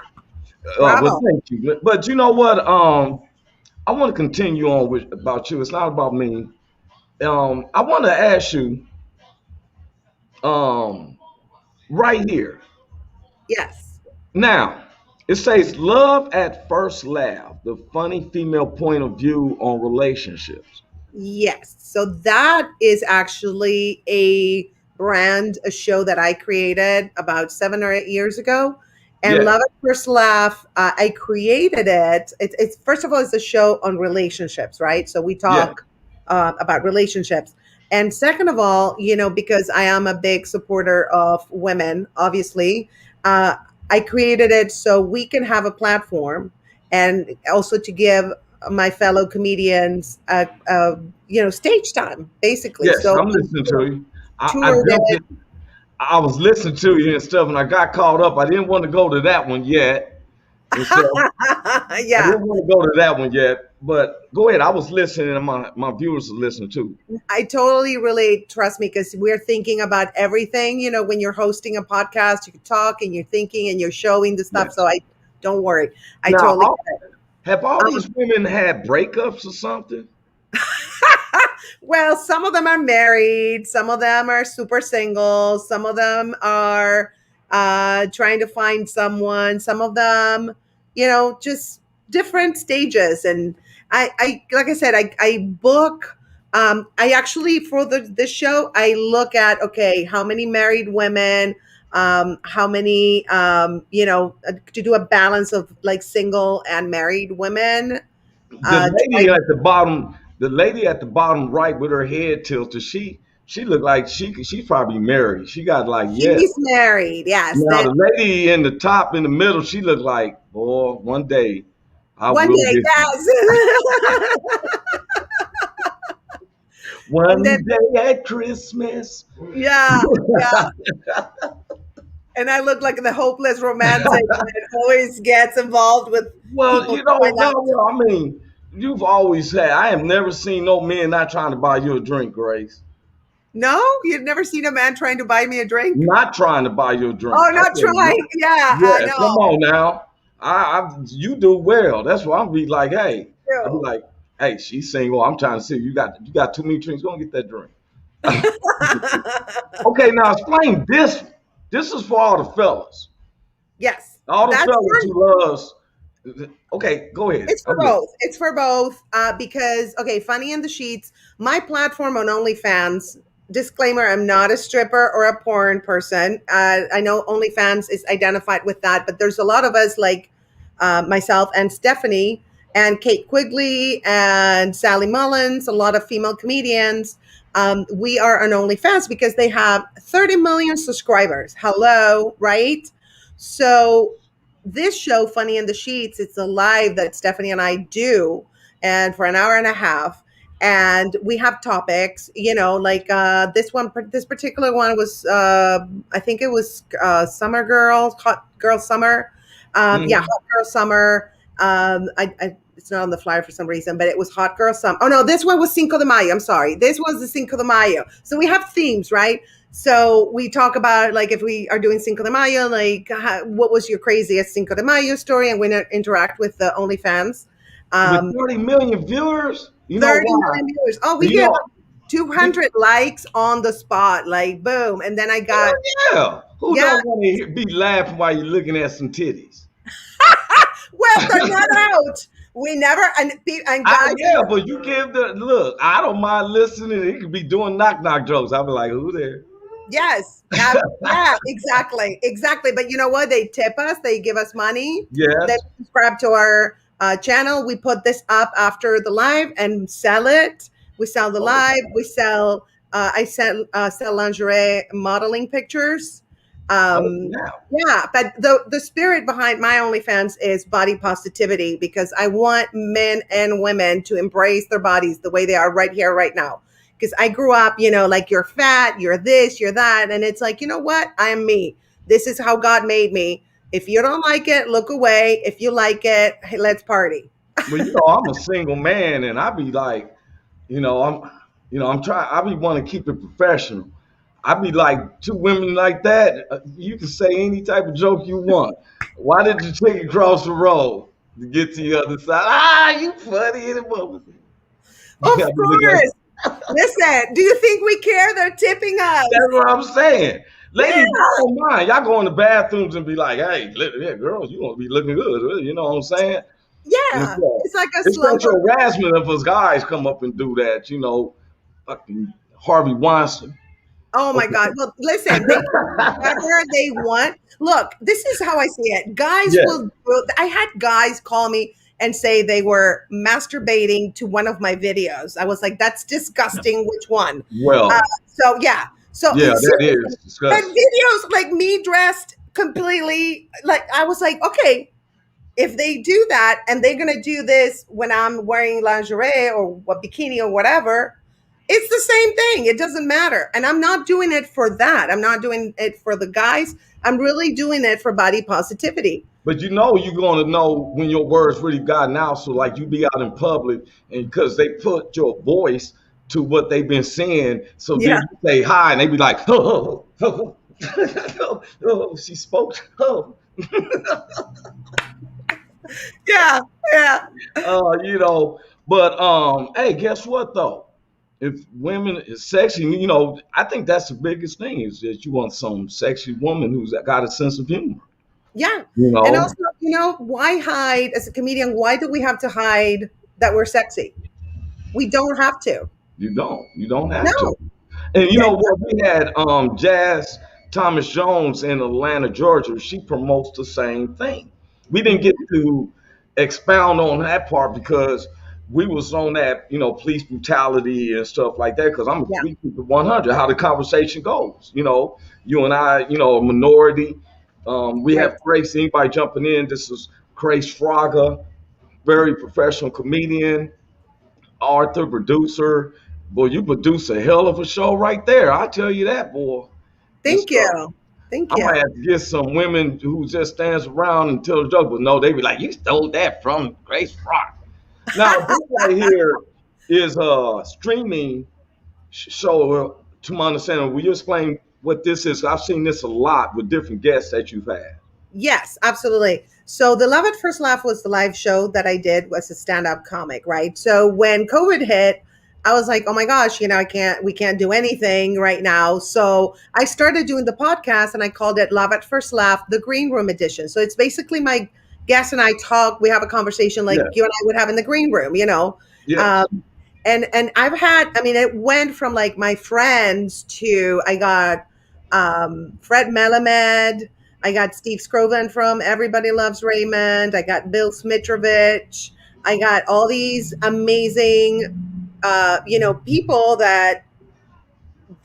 S2: But
S3: Bravo.
S2: thank you. But you know what? I want to continue on with about you. It's not about me. I want to ask you, um, right here.
S3: Yes.
S2: Now, it says love at first laugh, the funny female point of view on relationships.
S3: Yes. So that is actually a show that I created about 7 or 8 years ago. And
S2: Yeah,
S3: Love at First Laugh, I created it. It's first of all, it's a show on relationships, right? So we
S2: yeah.
S3: talk about relationships. And second of all, because I am a big supporter of women, obviously, uh, I created it so we can have a platform and also to give my fellow comedians stage time basically.
S2: Yes,
S3: So
S2: I'm listening to you. I
S3: toured
S2: jumped
S3: it.
S2: in. I was listening to you and stuff, and I got caught up. I didn't want to go to that one yet. And so I
S3: Yeah,
S2: didn't want to go to that one yet. But go ahead. I was listening, and my viewers are listening too.
S3: I totally relate. Trust me, because we're thinking about everything. When you're hosting a podcast, you can talk and you're thinking and you're showing the
S2: Yeah.
S3: stuff. So I don't worry. I
S2: Now,
S3: totally get it.
S2: have all
S3: Um,
S2: these women had breakups or something?
S3: Well, some of them are married, some of them are super single, some of them are trying to find someone, some of them, just different stages. And I like I said, I book. I actually for this show, I look at okay, how many married women, how many, to do a balance of like single and married women.
S2: The
S3: Try
S2: lady at the bottom, the lady at the bottom right with her head tilted, she looked like she's probably married. She got like yeah.
S3: She's married, yes.
S2: Now
S3: Then
S2: the lady in the top in the middle, she looked like, boy, one day I
S3: one
S2: will
S3: day,
S2: get you.
S3: yes. And then
S2: One day at Christmas.
S3: yeah, yeah. And I look like the hopeless romantic that always gets involved with
S2: Well,
S3: people
S2: you know,
S3: going
S2: no,
S3: out.
S2: well, I mean, you've always had. I have never seen no men not trying to buy you a drink, Grace.
S3: No, you've never seen a man trying to buy me a drink?
S2: Not trying to buy you a drink.
S3: Oh,
S2: I
S3: not
S2: said, yeah,
S3: trying. Yeah, I
S2: yeah, come
S3: know.
S2: on now. You do well. That's why I'm be like, hey, I'll be
S3: True.
S2: like, hey, she's single. I'm trying to see you got too many drinks. Go and get that drink. Okay, now explain this. This is for all the fellas.
S3: Yes,
S2: All the
S3: that's
S2: fellas
S3: for
S2: who loves. Okay, go ahead.
S3: it's for
S2: I'm listening.
S3: both. It's for both because okay, Funny in the Sheets, my platform on OnlyFans. Disclaimer: I'm not a stripper or a porn person. I know OnlyFans is identified with that, but there's a lot of us like myself and Stephanie and Kate Quigley and Sally Mullins, a lot of female comedians. We are on OnlyFans because they have 30 million subscribers. Hello, right? So this show, Funny in the Sheets, it's a live that Stephanie and I do, and for an hour and a half. And we have topics, like this particular one was, I think it was Summer Girl, Hot Girl Summer. Yeah,
S2: Mhm.
S3: Hot Girl Summer. It's not on the flyer for some reason, but it was Hot Girl Summer. Oh no, this one was Cinco de Mayo. I'm sorry. This was the Cinco de Mayo. So we have themes, right? So we talk about like if we are doing Cinco de Mayo, like what was your craziest Cinco de Mayo story, and we interact with the OnlyFans.
S2: With
S3: Um,
S2: 30 million viewers, you know
S3: 30
S2: why?
S3: million viewers. Oh, we
S2: You
S3: get
S2: know,
S3: like 200 likes on the spot, like boom. And then I got
S2: yeah. Who
S3: yeah.
S2: don't want to be laughing while you're looking at some titties?
S3: Well, they're not out. We never and guys.
S2: Yeah, but you give the look. I don't mind listening. He could be doing knock jokes. I'll be like, who there?
S3: Yes. Yeah, exactly. Exactly. But you know what? They tip us, they give us money. They
S2: Yes.
S3: subscribe to our channel. We put this up after the live and sell it. We sell the
S2: Oh,
S3: live. We sell, sell lingerie modeling pictures.
S2: oh,
S3: Um,
S2: now.
S3: yeah, but the spirit behind my OnlyFans is body positivity because I want men and women to embrace their bodies the way they are right here, right now. Because I grew up, like you're fat, you're this, you're that. And it's like, you know what? I'm me. This is how God made me. If you don't like it, look away. If you like it, hey, let's party.
S2: Well, I'm a single man, and I be like, I'm trying. I be want to keep it professional. I be like two women like that. You can say any type of joke you want. Why did you take it across the road to get to the other side? You funny in the moment.
S3: Of
S2: You gotta look at.
S3: course. Listen, do you think we care? They're tipping us.
S2: That's what I'm saying. Ladies,
S3: Yeah.
S2: I don't mind. Y'all go in the bathrooms and be like, hey, yeah, girls, you want to be looking good. You know what I'm saying? And
S3: Yeah.
S2: so,
S3: It's like a
S2: it's
S3: slumber.
S2: sexual harassment if us guys come up and do that. Fucking Harvey Weinstein.
S3: Oh my
S2: Okay.
S3: God. Well, listen, they can do whatever they want. Look, this is how I see it. Guys
S2: Yeah.
S3: I had guys call me and say they were masturbating to one of my videos. I was like, that's disgusting. Which one?
S2: Well,
S3: So, yeah. So,
S2: yeah, that
S3: seriously,
S2: is
S3: but
S2: disgusting.
S3: videos like me dressed completely, like, I was like, okay, if they do that and they're going to do this when I'm wearing lingerie or a bikini or whatever, it's the same thing. It doesn't matter. And I'm not doing it for that. I'm not doing it for the guys. I'm really doing it for body positivity.
S2: But you're going to know when your words really gotten out. So, like, you be out in public, and because they put your voice to what they've been saying. So then
S3: Yeah.
S2: you say hi, and they be like, oh, she spoke. Oh.
S3: Yeah. Yeah.
S2: But hey, guess what though? If women is sexy, I think that's the biggest thing is that you want some sexy woman who's got a sense of humor.
S3: Yeah.
S2: You
S3: And
S2: know,
S3: also, why hide as a comedian? Why do we have to hide that we're sexy? We don't have to.
S2: you don't have to.
S3: No.
S2: And you
S3: Yeah.
S2: know what? We had Jazz Thomas Jones in Atlanta, Georgia. She promotes the same thing. We didn't get to expound on that part because we was on that, police brutality and stuff like that. Because
S3: Yeah.
S2: we keep it 100, how the conversation goes. You and I, a minority. We
S3: Right.
S2: have Grace. Anybody jumping in? This is Grace Fraga, very professional comedian, author, producer, boy, you produce a hell of a show right there. I tell you that, boy. This
S3: Thank you. Thank
S2: I
S3: you.
S2: might have to get some women who just stands around and tell the joke, but no, they be like, you stole that from Grace Rock. Now, this right here is a streaming show. To my understanding, will you explain what this is? I've seen this a lot with different guests that you've had.
S3: Yes, absolutely. So the Love at First Laugh was the live show that I did was a stand-up comic, right? So when COVID hit, I was like, oh my gosh, we can't do anything right now. So I started doing the podcast and I called it Love at First Laugh, the Green Room edition. So it's basically my guest and I talk, we have a conversation like
S2: Yeah.
S3: you and I would have in the green room,
S2: Yes.
S3: Um, and I've had, I mean, it went from like my friends to I got Fred Melamed, I got Steve Scroven from Everybody Loves Raymond. I got Bill Smitrovich. I got all these amazing, people that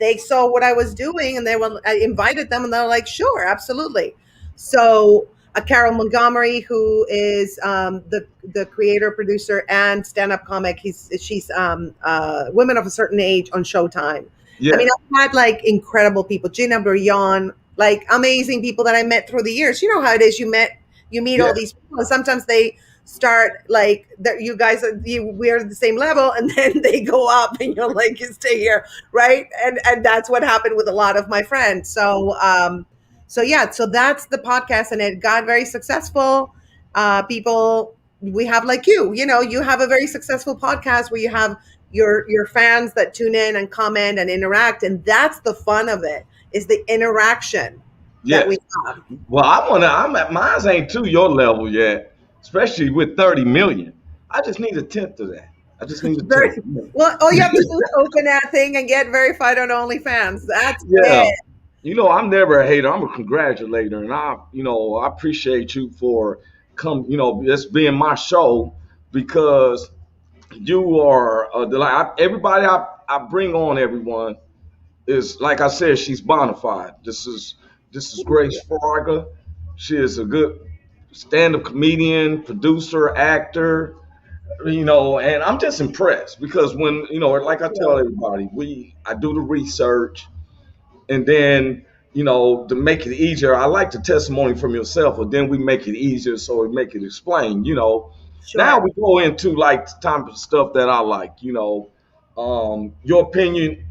S3: they saw what I was doing and I invited them and they're like, sure, absolutely. So Carol Montgomery, who is the creator, producer, and stand-up comic, she's Women of a Certain Age on Showtime. I
S2: Yeah.
S3: mean, I've had like incredible people, Gina Brion, like amazing people that I met through the years. You know how it is. You meet
S2: Yeah.
S3: all these people, and sometimes they start like that. You guys we're at the same level, and then they go up, and you're like, you stay here, right? And that's what happened with a lot of my friends. So yeah, so that's the podcast, and it got very successful. People, we have like you have a very successful podcast where you have your fans that tune in and comment and interact, and that's the fun of it is the interaction that
S2: Yes.
S3: we have.
S2: Well, I'm at mine ain't to your level yet, especially with 30 million. I just need a tenth of that. I just need a
S3: Very
S2: tenth.
S3: well. All you have to do is open that thing and get verified on OnlyFans. That's
S2: Yeah.
S3: it.
S2: I'm never a hater. I'm a congratulator, and I appreciate you for this being my show because you are a delight. Everybody I bring on, everyone is like I said, she's bona fide. This is Grace Fraga. She is a good stand-up comedian, producer, actor. And I'm just impressed because when like I tell everybody, I do the research, and then to make it easier, I like the testimony from yourself, but then we make it easier so we make it explain. Now
S3: Sure.
S2: we go into like the type of stuff that I like. Your opinion,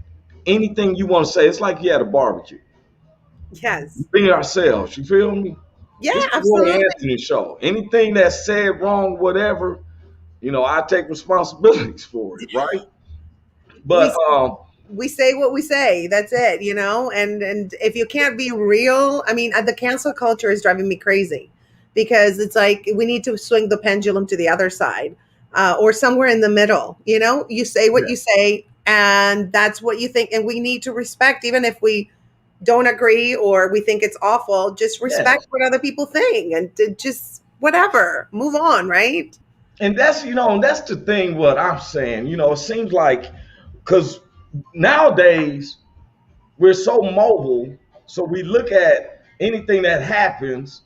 S2: anything you want to say. It's like you had a barbecue.
S3: Yes.
S2: Being ourselves, you feel me?
S3: Yeah.
S2: This is the Roy
S3: Absolutely.
S2: Anthony show. Anything that's said wrong, whatever, I take responsibilities for it, right?
S3: We
S2: But
S3: we say what we say. That's it. And if you can't be real, I mean, the cancel culture is driving me crazy because it's like we need to swing the pendulum to the other side or somewhere in the middle. You say what
S2: yeah,
S3: you say, and that's what you think, and we need to respect, even if we don't agree or we think it's awful. Just respect
S2: yes.
S3: what other people think, and to just whatever, move on, right?
S2: And that's the thing. What I'm saying, it seems like because nowadays we're so mobile, so we look at anything that happens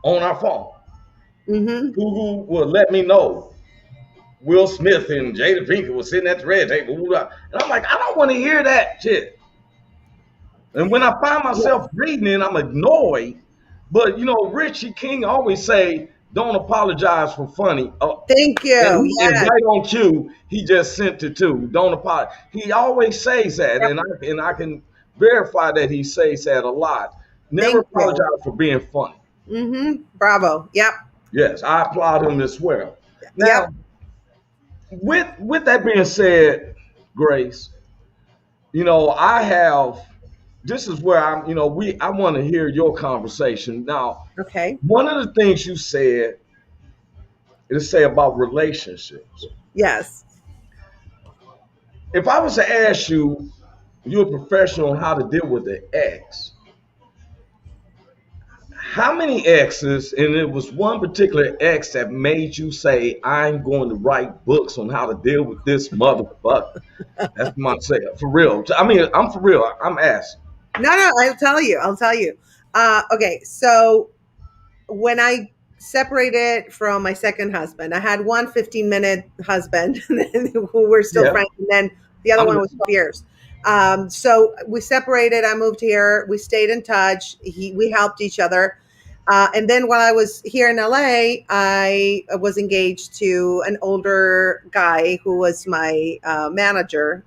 S2: on our phone.
S3: Mm-hmm.
S2: Google will let me know Will Smith and Jada Pinkett was sitting at the red table. And I'm like, I don't want to hear that shit. And when I find myself reading it, I'm annoyed. But Richie King always say, "Don't apologize for funny."
S3: Thank
S2: And,
S3: you.
S2: and
S3: Yes.
S2: right on cue, he just sent it too. Don't apologize. He always says that,
S3: Yep.
S2: and I can verify that he says that a lot. Never
S3: Thank you.
S2: apologize for being funny.
S3: Mm-hmm. Bravo. Yep.
S2: Yes, I applaud him as well.
S3: Yep.
S2: Now, with that being said, Grace, I have. This is where I want to hear your conversation. Now,
S3: Okay.
S2: one of the things you said is say about relationships.
S3: Yes.
S2: If I was to ask you, you're a professional on how to deal with the ex. How many exes, and it was one particular ex that made you say, I'm going to write books on how to deal with this motherfucker? That's my say. For real. I mean, I'm for real. I'm asking.
S3: No, no, I'll tell you. I'll tell you. Okay. So when I separated from my second husband, I had one 15-minute husband who were still
S2: Yeah.
S3: friends. And then The other
S2: I'm
S3: one was 12 years. So we separated. I moved here. We stayed in touch. We helped each other. And then while I was here in LA, I was engaged to an older guy who was my manager,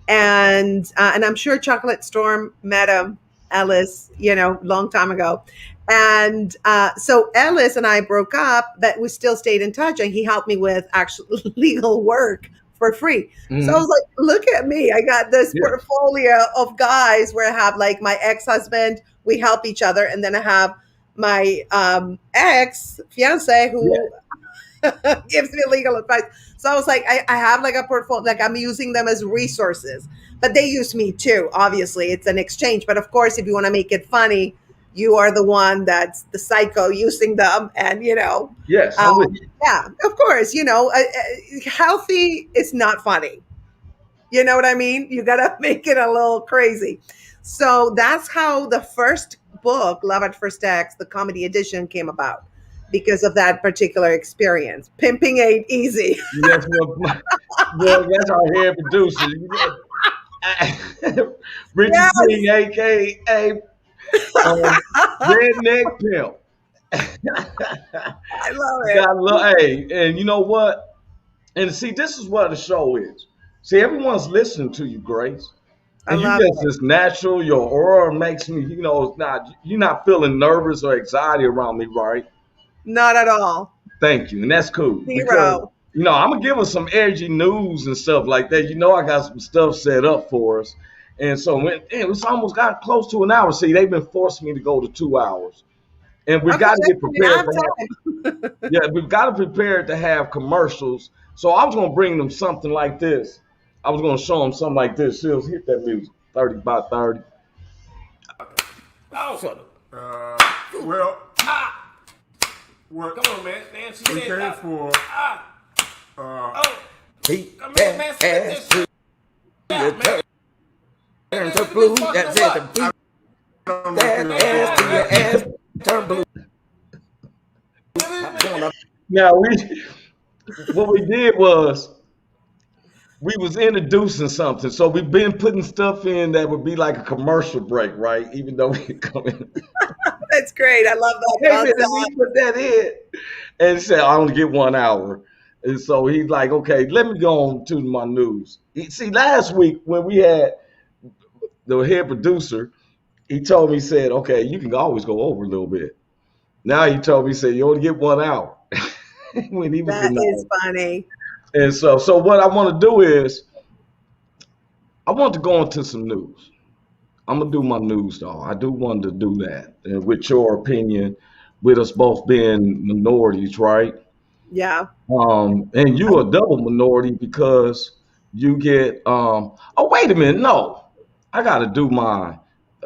S3: and I'm sure Chocolate Storm met him, Ellis, long time ago. And so Ellis and I broke up, but we still stayed in touch, and he helped me with actual legal work for free. So I was like, look at me. I got this
S2: Yeah.
S3: portfolio of guys where I have like my ex-husband, we help each other, and then I have my ex fiance
S2: Yeah.
S3: who gives me legal advice. So I was like, I have like a portfolio, like I'm using them as resources, but they use me too. Obviously, it's an exchange. But of course, if you want to make it funny, you are the one that's the psycho using them. And,
S2: Yes, I'm with you.
S3: yeah, of course, healthy is not funny. You know what I mean? You got to make it a little crazy. So that's how the first book, Love at First Text, the comedy edition, came about because of that particular experience. Pimping ain't easy.
S2: That's what. Well, that's our head producer. Richard
S3: Yes.
S2: King, aka Redneck Pimp.
S3: I love it.
S2: Got love, hey, and you know what? And see, this is what the show is. See, everyone's listening to you, Grace.
S3: I
S2: And you
S3: love
S2: just
S3: it.
S2: as natural. Your aura makes me, it's not you're not feeling nervous or anxiety around me, right?
S3: Not at all.
S2: Thank you, and that's cool because
S3: Zero.
S2: I'm gonna give us some edgy news and stuff like that. I got some stuff set up for us, and so it's almost got close to an hour. See, they've been forcing me to go to 2 hours, and we've
S3: Okay,
S2: got to get
S3: I
S2: prepared
S3: have
S2: to have.
S3: time.
S2: Yeah, we've got to prepare to have commercials. So I was gonna bring them something like this. I was gonna show them something like this. Sills, hit that music. 30 by 30.
S1: Oh,
S2: Shut up.
S1: well, well, come on, man. Nancy said,
S5: Okay, for
S2: He
S1: come here, man. Spit this shit out, man.
S2: turns to blue. That's it. The that ass to your ass turn blue. Now what we did was we was introducing something. So we've been putting stuff in that would be like a commercial break, right? Even though we come in.
S3: That's great. I love that
S2: Hey, man,
S3: concept.
S2: we put that in. And he said, I only get 1 hour. And so he's like, okay, let me go on to my news. See, last week when we had the head producer, he told me, he said, okay, you can always go over a little bit. Now he told me, he said, you only get 1 hour. When he was
S3: That
S2: in
S3: is
S2: the
S3: funny.
S2: And so what I want to do is I want to go into some news. I'm gonna do my news though. I do want to do that. And with your opinion, with us both being minorities, right?
S3: Yeah.
S2: And you a double minority because you get oh wait a minute, no. I gotta do my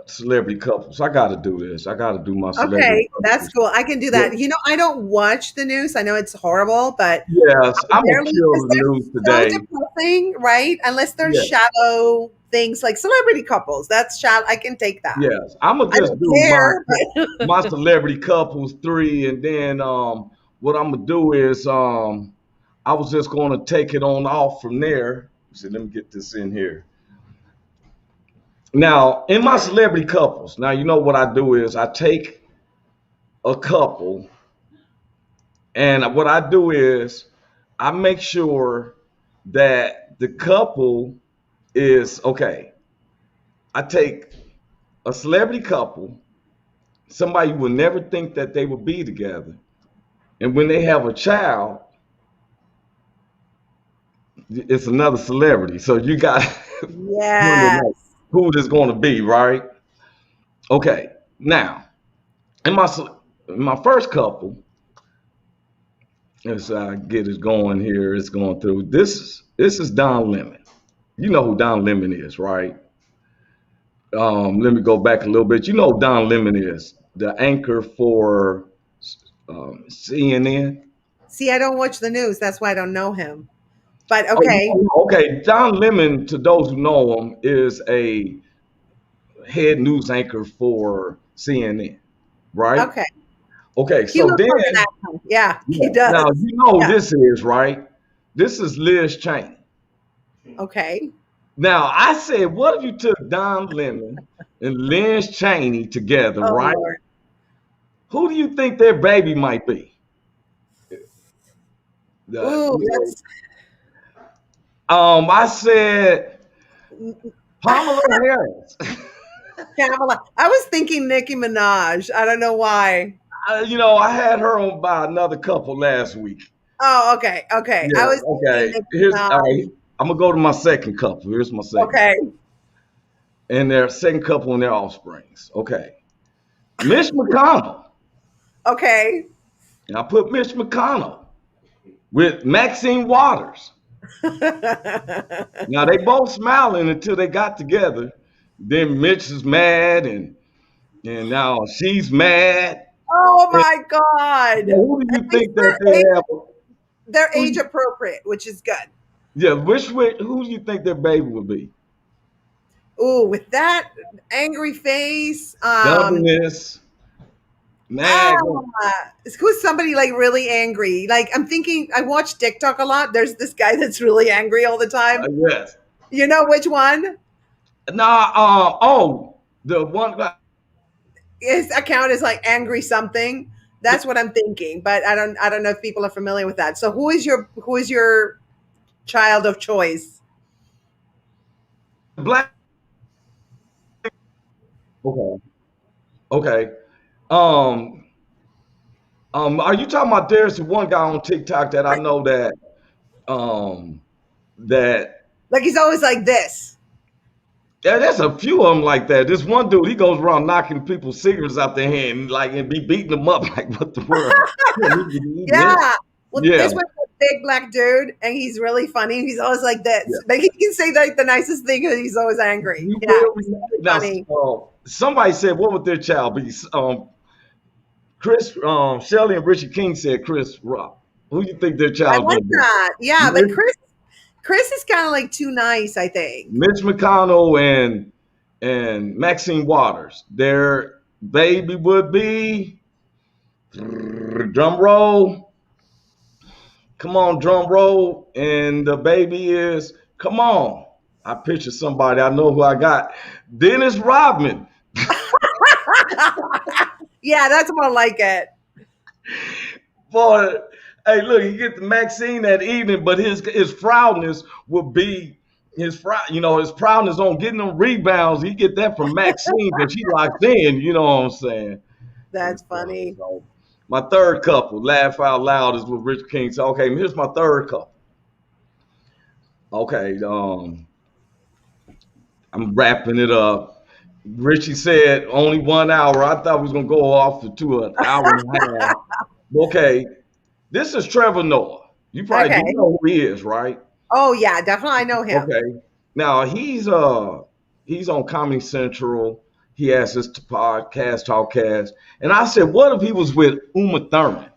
S2: celebrity couples. I gotta do this. I gotta do my celebrity
S3: Okay, that's
S2: couples.
S3: cool. I can do
S2: Yeah.
S3: that. I don't watch the news. I know it's horrible, but
S2: Yes, I'm gonna
S3: barely,
S2: kill
S3: because
S2: the
S3: they're
S2: news
S3: so
S2: today.
S3: depressing, right? Unless they're
S2: Yeah.
S3: shadow things like celebrity couples. That's shadow. I can take that.
S2: Yes. I'm gonna
S3: I
S2: just
S3: don't
S2: do
S3: care.
S2: my celebrity couples 3, and then what I'm gonna do is I was just gonna take it on off from there. So let me get this in here. Now, in my celebrity couples, now you know what I do is I take a couple, and what I do is I make sure that the couple is okay. I take a celebrity couple, somebody you would never think that they would be together, and when they have a child, it's another celebrity. So you got
S3: Yes.
S2: who this going to be, right? Okay. Now, in my first couple, as I get it going here, it's going through. This is Don Lemon. You know who Don Lemon is, right? Let me go back a little bit. You know who Don Lemon is, the anchor for CNN.
S3: See, I don't watch the news. That's why I don't know him. But
S2: Oh, you
S3: okay.
S2: don't know? Okay, Don Lemon, to those who know him, is a head news anchor for CNN, right?
S3: Okay.
S2: Okay,
S3: He
S2: so
S3: looks
S2: then,
S3: like an actor. Yeah, he does.
S2: now you know who
S3: Yeah.
S2: this is, right? This is Liz Cheney.
S3: Okay.
S2: Now I said, what if you took Don Lemon and Lynn Cheney together,
S3: Oh
S2: right?
S3: Lord.
S2: Who do you think their baby might be?
S3: Ooh,
S2: You
S3: that's
S2: I said Pamela Harris.
S3: Pamela. I was thinking Nicki Minaj. I don't know why.
S2: I had her on by another couple last week.
S3: Oh, okay, okay. I
S2: Yeah,
S3: was thinking
S2: okay.
S3: Nicki
S2: Here's all
S3: Minaj.
S2: right. I'm gonna go to my second couple. Here's my second
S3: Okay,
S2: couple. And their second couple and their offsprings. Okay. Mitch McConnell.
S3: okay.
S2: And I put Mitch McConnell with Maxine Waters. Now they both smiling until they got together. Then Mitch is mad and now she's mad.
S3: Oh
S2: And
S3: my God.
S2: who do
S3: At
S2: you
S3: least
S2: think that they have?
S3: they're
S2: Who,
S3: age appropriate, which is good.
S2: yeah, who do you think their baby would be?
S3: Ooh, with that angry face,
S2: Stubbornness, mad.
S3: who's somebody like really angry? Like I'm thinking, I watch TikTok a lot. There's this guy that's really angry all the time.
S2: Yes.
S3: You know which one?
S2: Nah, the one guy.
S3: His account is like angry something. That's what I'm thinking, but I don't know if people are familiar with that. So who is your child of choice?
S2: Black. Okay. Okay. Um, are you talking about there's one guy on TikTok that I know um that
S3: Like he's always like this.
S2: yeah, there's a few of them like that. This one dude, he goes around knocking people's cigarettes out their hand, like and be beating them up like what the world? Yeah, he be eating this.
S3: Yeah. Well,
S2: Yeah,
S3: this one's a big black dude, and he's really funny. He's always like
S2: yeah.
S3: this. Like he can say like the nicest thing, and he's always angry.
S2: You
S3: Yeah,
S2: will
S3: he's really
S2: now.
S3: funny.
S2: Somebody said, what would their child be? Chris, Shelley and Richard King said Chris Rock. Who do you think their
S3: I
S2: child's
S3: like
S2: gonna be?
S3: that. Yeah, but
S2: Mitch,
S3: Chris is kind of like too nice, I think.
S2: Mitch McConnell and Maxine Waters. Their baby would be drum roll. Come on, drum roll. And the baby is come on. I picture somebody. I know who I got. Dennis Rodman.
S3: Yeah, that's more like it.
S2: Boy, hey, look, he get the Maxine that evening, but his proudness would be his proudness on getting them rebounds. He get that from Maxine because she locked in. You know what I'm saying?
S3: That's funny.
S2: So my third couple, laugh out loud, is what Rich King said. Okay, here's my third couple. Okay, I'm wrapping it up. Richie said only 1 hour. I thought we was gonna go off to an hour and a half. Okay, this is Trevor Noah. You probably
S3: Okay.
S2: do know who he is, right?
S3: Oh yeah, definitely. I know him.
S2: Okay. Now he's on Comedy Central. He has this podcast, Talkcast. And I said, what if he was with Uma Thurman?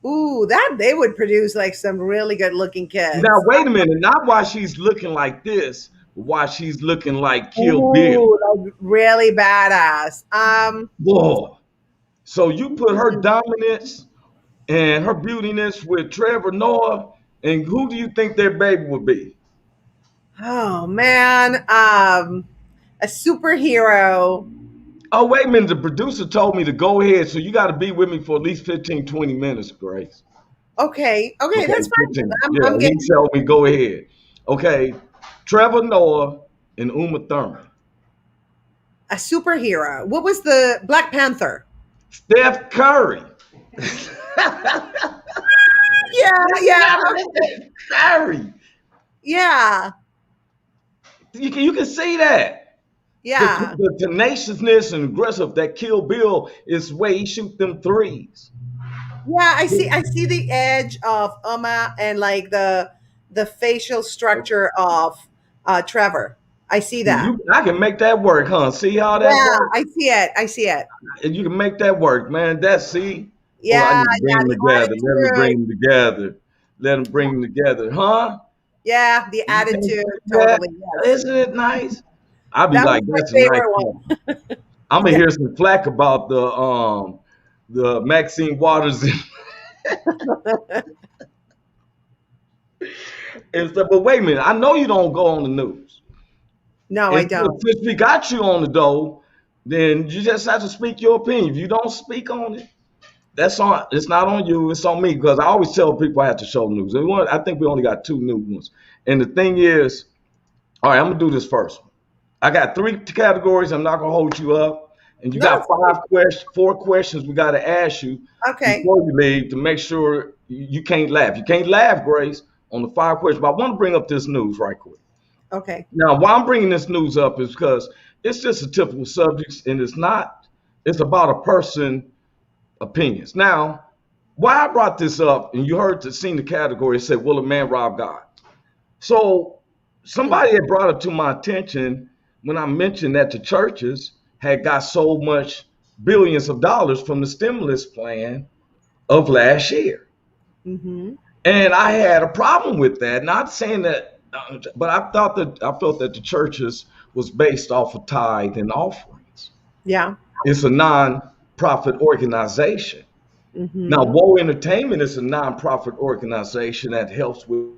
S3: Ooh, that they would produce like some really good looking kids.
S2: Now wait a minute, not why she's looking like this, but why she's looking like Kill Bill.
S3: Ooh, like really badass.
S2: Whoa. So you put her dominance and her beautiness with Trevor Noah, and who do you think their baby would be?
S3: Oh man, a superhero.
S2: Oh, wait a minute. The producer told me to go ahead, so you got to be with me for at least 15, 20 minutes, Grace.
S3: Okay,
S2: Okay,
S3: that's fine.
S2: 15.
S3: I'm,
S2: Yeah,
S3: I'm
S2: he
S3: getting.
S2: told me go ahead. Okay, Trevor Noah and Uma Thurman.
S3: A superhero. What was the Black Panther?
S2: Steph Curry.
S3: Yeah,
S2: Steph Curry.
S3: yeah,
S2: You can see that.
S3: yeah.
S2: The tenaciousness and aggressive that Kill Bill is the way he shoot them threes.
S3: Yeah, I see the edge of Uma and like the facial structure of Trevor. I see that.
S2: I can make that work, huh? See how that
S3: Yeah,
S2: works?
S3: I see it. I see it.
S2: And you can make that work, man. See? Oh, I
S3: Yeah,
S2: need to bring them
S3: the
S2: together. Let me bring
S3: attitude.
S2: them together. Let them bring them together, huh?
S3: Yeah, the
S2: You can't
S3: attitude.
S2: see that?
S3: Totally. Yes.
S2: Isn't it nice? I'll be
S3: That was
S2: like,
S3: my
S2: that's a nice
S3: favorite one.
S2: couple. I'm gonna
S3: Yeah.
S2: hear some flack about the Maxine Waters and stuff. But wait a minute, I know you don't go on the news.
S3: No, I
S2: And
S3: don't.
S2: since we got you on the door, then you just have to speak your opinion. If you don't speak on it, that's on. It's not on you. It's on me because I always tell people I have to show news. I think we only got two new ones. And the thing is, all right, I'm gonna do this first. I got three categories. I'm not gonna hold you up. And you
S3: No,
S2: got
S3: it's fine.
S2: four questions we got to ask you
S3: Okay.
S2: before you leave to make sure you can't laugh. You can't laugh, Grace, on the five questions. But I want to bring up this news right quick.
S3: Okay.
S2: Now, why I'm bringing this news up is because it's just a typical subject, and it's not. It's about a person opinions. Now, why I brought this up, and you seen the category, it said, "Will a man rob God?" So somebody had brought it to my attention when I mentioned that the churches had got so much billions of dollars from the stimulus plan of last year.
S3: Mm-hmm.
S2: And I had a problem with that. Not saying that, but I felt that the churches was based off of tithe and offerings.
S3: Yeah.
S2: It's a non-profit organization. Now,
S3: Mm-hmm.
S2: Woe Entertainment is a non-profit organization that helps with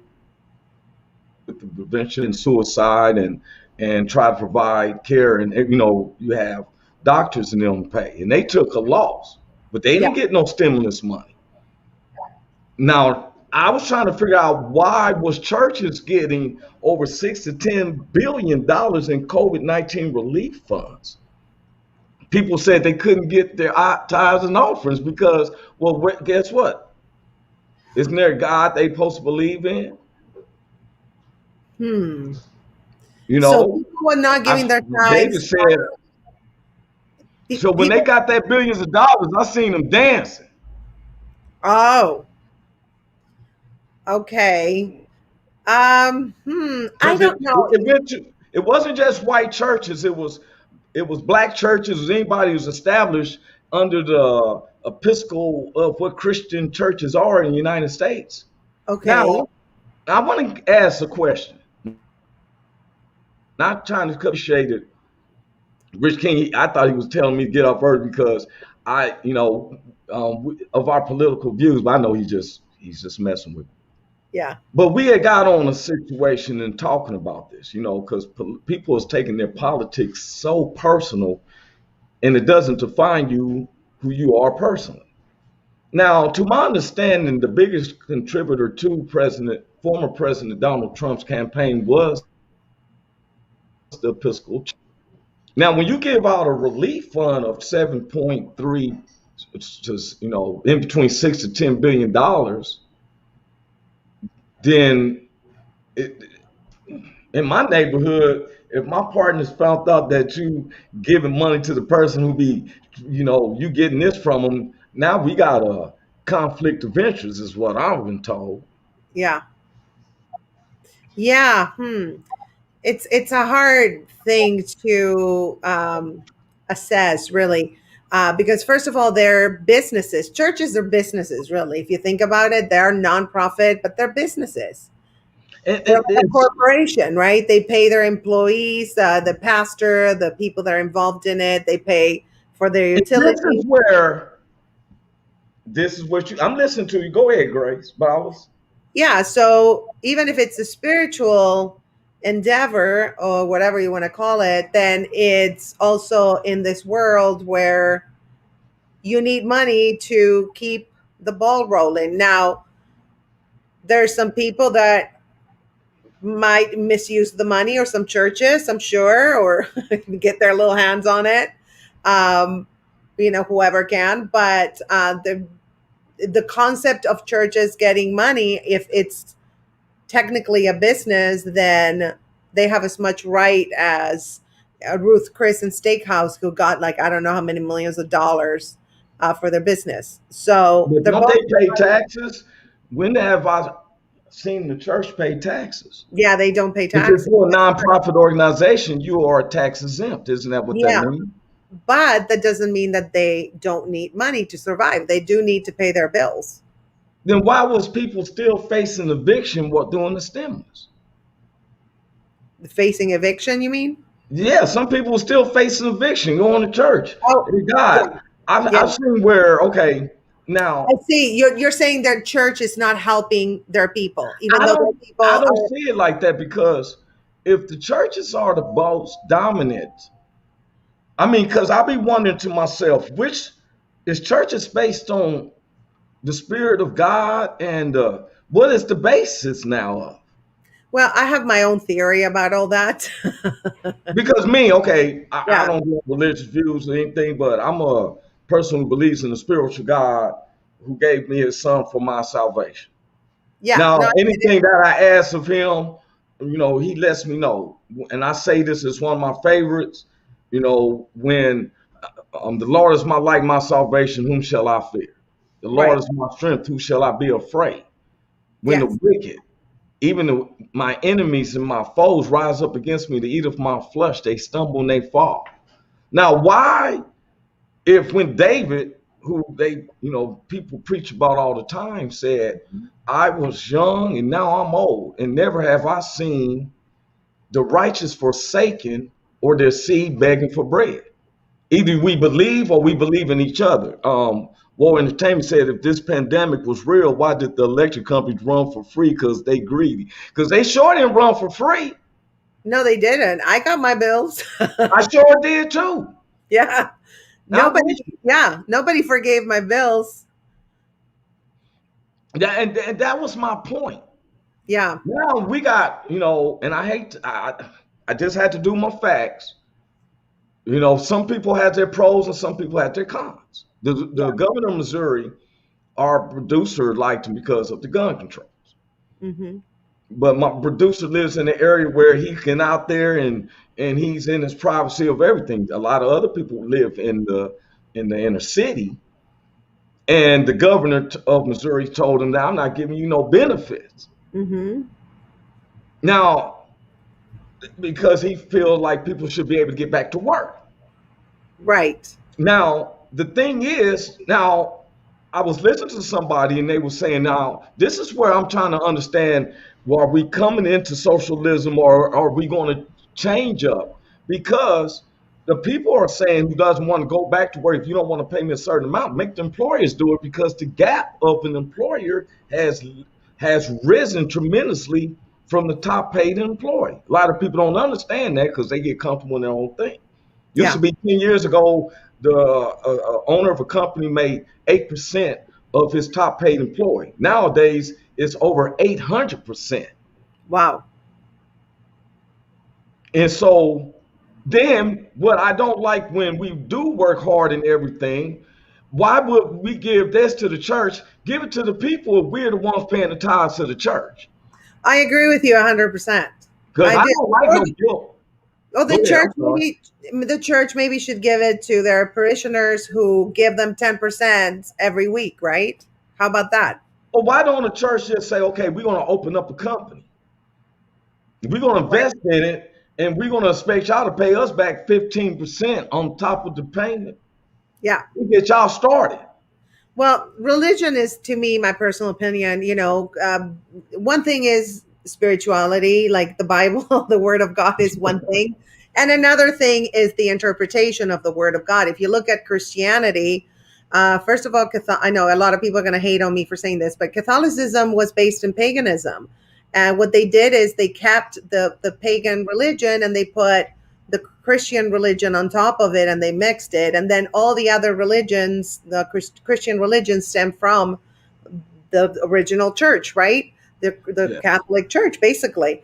S2: the prevention and suicide and try to provide care. And you have doctors and them pay, and they took a loss, but they
S3: Yeah.
S2: didn't get no stimulus money. Now, I was trying to figure out why was churches getting over $6 to $10 billion in COVID-19 relief funds. People said they couldn't get their tithes and offerings because, well, guess what? Isn't there a God they supposed to believe in?
S3: Hmm.
S2: You
S3: So
S2: know,
S3: people were not giving their
S2: David
S3: tithes.
S2: said. So when they
S3: People.
S2: got that billions of dollars, I seen them dancing.
S3: Oh. Okay. I
S2: Because
S3: don't know.
S2: it wasn't just white churches, it was black churches, it was anybody who's established under the Episcopal of what Christian churches are in the United States.
S3: Okay.
S2: Now, I want to ask a question. Not trying to cut shaded. Rich King, I thought he was telling me to get up early because of our political views, but I know he's just messing with me.
S3: Yeah.
S2: But we had got on a situation and talking about this, because people is taking their politics so personal, and it doesn't define you who you are personally. Now, to my understanding, the biggest contributor to former President Donald Trump's campaign was the Episcopal Church. Now, when you give out a relief fund of 7.3, in between $6 to $10 billion, then it, in my neighborhood, if my partners found out that you giving money to the person who you getting this from them, now we got a conflict of interest, is what I've been told.
S3: Yeah. Yeah. It's a hard thing to assess, really, because first of all, they're businesses. Churches are businesses, really. If you think about it, they're nonprofit, but they're businesses.
S2: And,
S3: They're
S2: and,
S3: like a
S2: and
S3: corporation, right? They pay their employees, the pastor, the people that are involved in it. They pay for their
S2: this
S3: utilities.
S2: is where I'm listening to you. Go ahead, Grace. But I was.
S3: Yeah. So even if it's a spiritual endeavor or whatever you want to call it, then it's also in this world where you need money to keep the ball rolling. Now, there's some people that might misuse the money, or some churches, I'm sure, or get their little hands on it. Um, whoever can. But the concept of churches getting money, if it's technically a business, then they have as much right as Ruth Chris and Steakhouse, who got like I don't know how many millions of dollars for their business. So
S2: But
S3: they're
S2: don't
S3: both,
S2: they pay taxes? When have I seen the church pay taxes?
S3: yeah, they don't pay
S2: If
S3: taxes.
S2: you're a nonprofit organization, you are tax exempt. Isn't that what that
S3: Yeah,
S2: means?
S3: but that doesn't mean that they don't need money to survive. They do need to pay their bills.
S2: Then why was people still facing eviction while doing the stimulus?
S3: Facing eviction, you mean?
S2: Yeah, some people were still facing eviction going to church.
S3: Oh,
S2: And
S3: yeah,
S2: God,
S3: yeah.
S2: I've seen where, okay,
S3: I
S2: now
S3: see. You're saying their church is not helping their people, even
S2: I
S3: though their
S2: don't
S3: people
S2: I don't
S3: are.
S2: see it like that because if the churches are the most dominant, I mean, because I be wondering to myself, which is churches based on the Spirit of God, and what is the basis now of?
S3: Well, I have my own theory about all that.
S2: Because me, okay, I
S3: Yeah.
S2: don't have religious views or anything, but I'm a person who believes in the spiritual God who gave me his son for my salvation.
S3: Yeah.
S2: Now,
S3: No, I get it.
S2: anything that I ask of him, he lets me know. And I say this is one of my favorites, when the Lord is my light, my salvation, whom shall I fear? The Lord
S3: Right.
S2: is my strength, who shall I be afraid? When the
S3: Yes.
S2: wicked, even my enemies and my foes rise up against me to eat of my flesh, they stumble and they fall. Now, why, if when David, who people preach about all the time, said, I was young and now I'm old, and never have I seen the righteous forsaken or their seed begging for bread. Either we believe or we believe in each other. War Entertainment said if this pandemic was real, why did the electric companies run for free? Because they greedy. Because they sure didn't run for free.
S3: No, they didn't. I got my bills.
S2: I sure did too.
S3: Yeah.
S2: I'm
S3: Nobody,
S2: with you.
S3: yeah, nobody forgave my bills.
S2: Yeah, and that was my point.
S3: Yeah.
S2: Now we got, and I hate I just had to do my facts. Some people had their pros and some people had their cons. The governor of Missouri, our producer, liked him because of the gun control.
S3: Hmm.
S2: But my producer lives in an area where he can out there and he's in his privacy of everything. A lot of other people live in the inner city, and the governor of Missouri told him, "Now I'm not giving you no benefits."
S3: Hmm.
S2: Now, because he feels like people should be able to get back to work.
S3: Right.
S2: Now, the thing is, now I was listening to somebody and they were saying, now, this is where I'm trying to understand, well, are we coming into socialism or are we going to change up? Because the people are saying who doesn't want to go back to work, if you don't want to pay me a certain amount, make the employers do it because the gap of an employer has risen tremendously from the top paid employee. A lot of people don't understand that because they get comfortable in their own thing. Used to
S3: Yeah.
S2: be 10 years ago, the owner of a company made 8% of his top paid employee. Nowadays, it's over 800%.
S3: Wow.
S2: And so then what I don't like when we do work hard and everything, why would we give this to the church? Give it to the people if we're the ones paying the tithes to the church.
S3: I agree with you 100%.
S2: Because
S3: I
S2: I
S3: did.
S2: don't like no guilt.
S3: Or
S2: Go
S3: the
S2: ahead,
S3: church
S2: I'm sorry.
S3: maybe should give it to their parishioners who give them 10% every week, right? How about that?
S2: Well, why don't the church just say, okay, we're going to open up a company? We're going to
S3: Right.
S2: invest in it, and we're going to expect y'all to pay us back 15% on top of the payment.
S3: Yeah.
S2: We get y'all started.
S3: Well, religion is, to me, my personal opinion, one thing is spirituality, like the Bible, the word of God is one thing. And another thing is the interpretation of the word of God. If you look at Christianity, first of all, I know a lot of people are going to hate on me for saying this, but Catholicism was based in paganism. And what they did is they kept the pagan religion and they put the Christian religion on top of it and they mixed it. And then all the other religions, the Christian religions stem from the original church, right? The
S2: Yeah.
S3: Catholic Church, basically.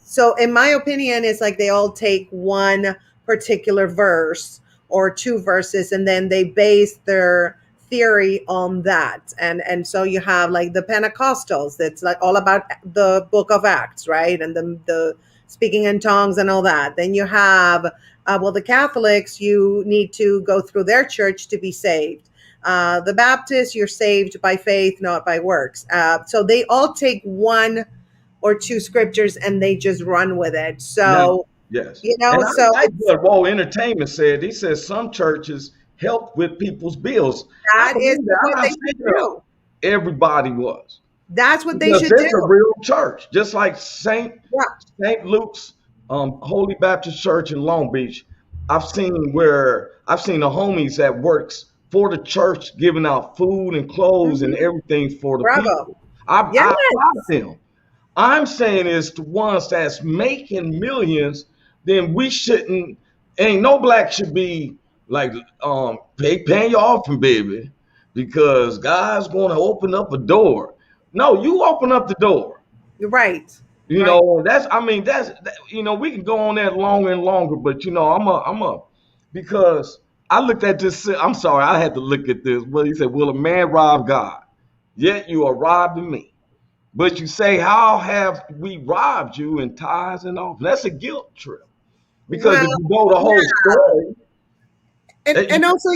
S3: So, in my opinion, it's like they all take one particular verse or two verses and then they base their theory on that. And so you have like the Pentecostals, that's like all about the book of Acts, right? And the speaking in tongues and all that. Then you have, the Catholics, you need to go through their church to be saved. The Baptists, you're saved by faith, not by works. So they all take one or two scriptures and they just run with it.
S2: Now,
S3: So,
S2: yes.
S3: you know,
S2: And I
S3: so
S2: like
S3: it's
S2: what War Entertainment said. He says some churches help with people's bills. I
S3: that is
S2: believe that. I'm
S3: what they
S2: not
S3: should
S2: saying
S3: do.
S2: everybody was.
S3: That's what they
S2: Because
S3: should
S2: it's a
S3: do.
S2: real church, just like Saint
S3: Yeah.
S2: Saint Luke's Holy Baptist Church in Long Beach. I've seen the homies that works for the church giving out food and clothes and
S3: Mhm.
S2: everything for the
S3: Bravo.
S2: people. I
S3: Yes.
S2: applaud them. I'm saying is the ones that's making millions, then we shouldn't. Ain't no black should be like paying you off, baby, because God's going to open up a door. No, you open up the door.
S3: You're right.
S2: You
S3: Right.
S2: know, we can go on that longer and longer, but because I looked at this. I'm sorry, I had to look at this. But he said, "Will a man rob God? Yet you are robbing me." But you say, "How have we robbed you in tithes and offering?" That's a guilt trip. Because
S3: Well,
S2: if you know the whole
S3: yeah.
S2: story,
S3: And also,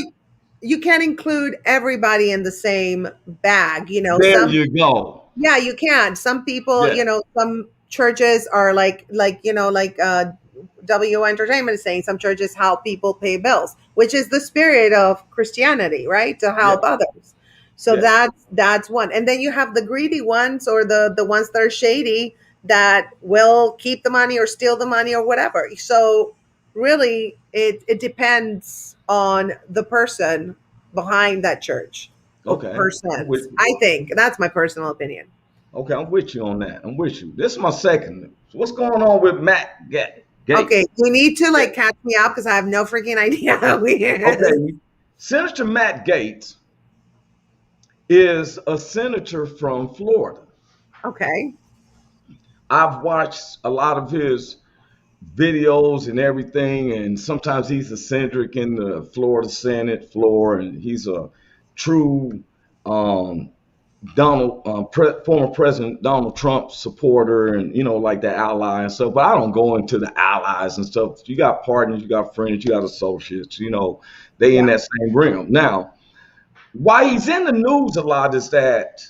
S3: you can't include everybody in the same bag.
S2: there you go.
S3: Yeah, you can. Some people,
S2: Yeah,
S3: some churches are like W Entertainment is saying, some churches help people pay bills, which is the spirit of Christianity, right? To
S2: yeah,
S3: help others. So
S2: yeah.
S3: that's one. And then you have the greedy ones, or the ones that are shady, that will keep the money or steal the money or whatever. So really, it depends on the person behind that church, or
S2: Okay. I'm with
S3: persons.
S2: you.
S3: I think that's my personal opinion.
S2: Okay, I'm with you on that. I'm with you. This is my second. So what's going on with Matt
S3: Okay,
S2: Gates?
S3: you need to like catch me up because I have no freaking idea who he is.
S2: Okay, Senator Matt Gates is a senator from Florida.
S3: Okay.
S2: I've watched a lot of his videos and everything, and sometimes he's eccentric in the Florida Senate floor, and he's a true um, former President Donald Trump supporter, and like the ally and stuff. But I don't go into the allies and stuff. You got partners, you got friends, you got associates. They in
S3: Yeah.
S2: that same realm. Now, why he's in the news a lot is that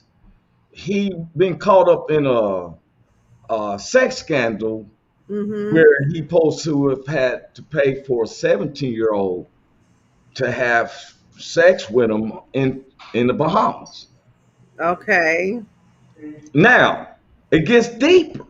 S2: he been caught up in a sex scandal
S3: Mm-hmm.
S2: where he supposed to have had to pay for a 17-year-old to have sex with him in the Bahamas.
S3: Okay.
S2: Now, it gets deeper.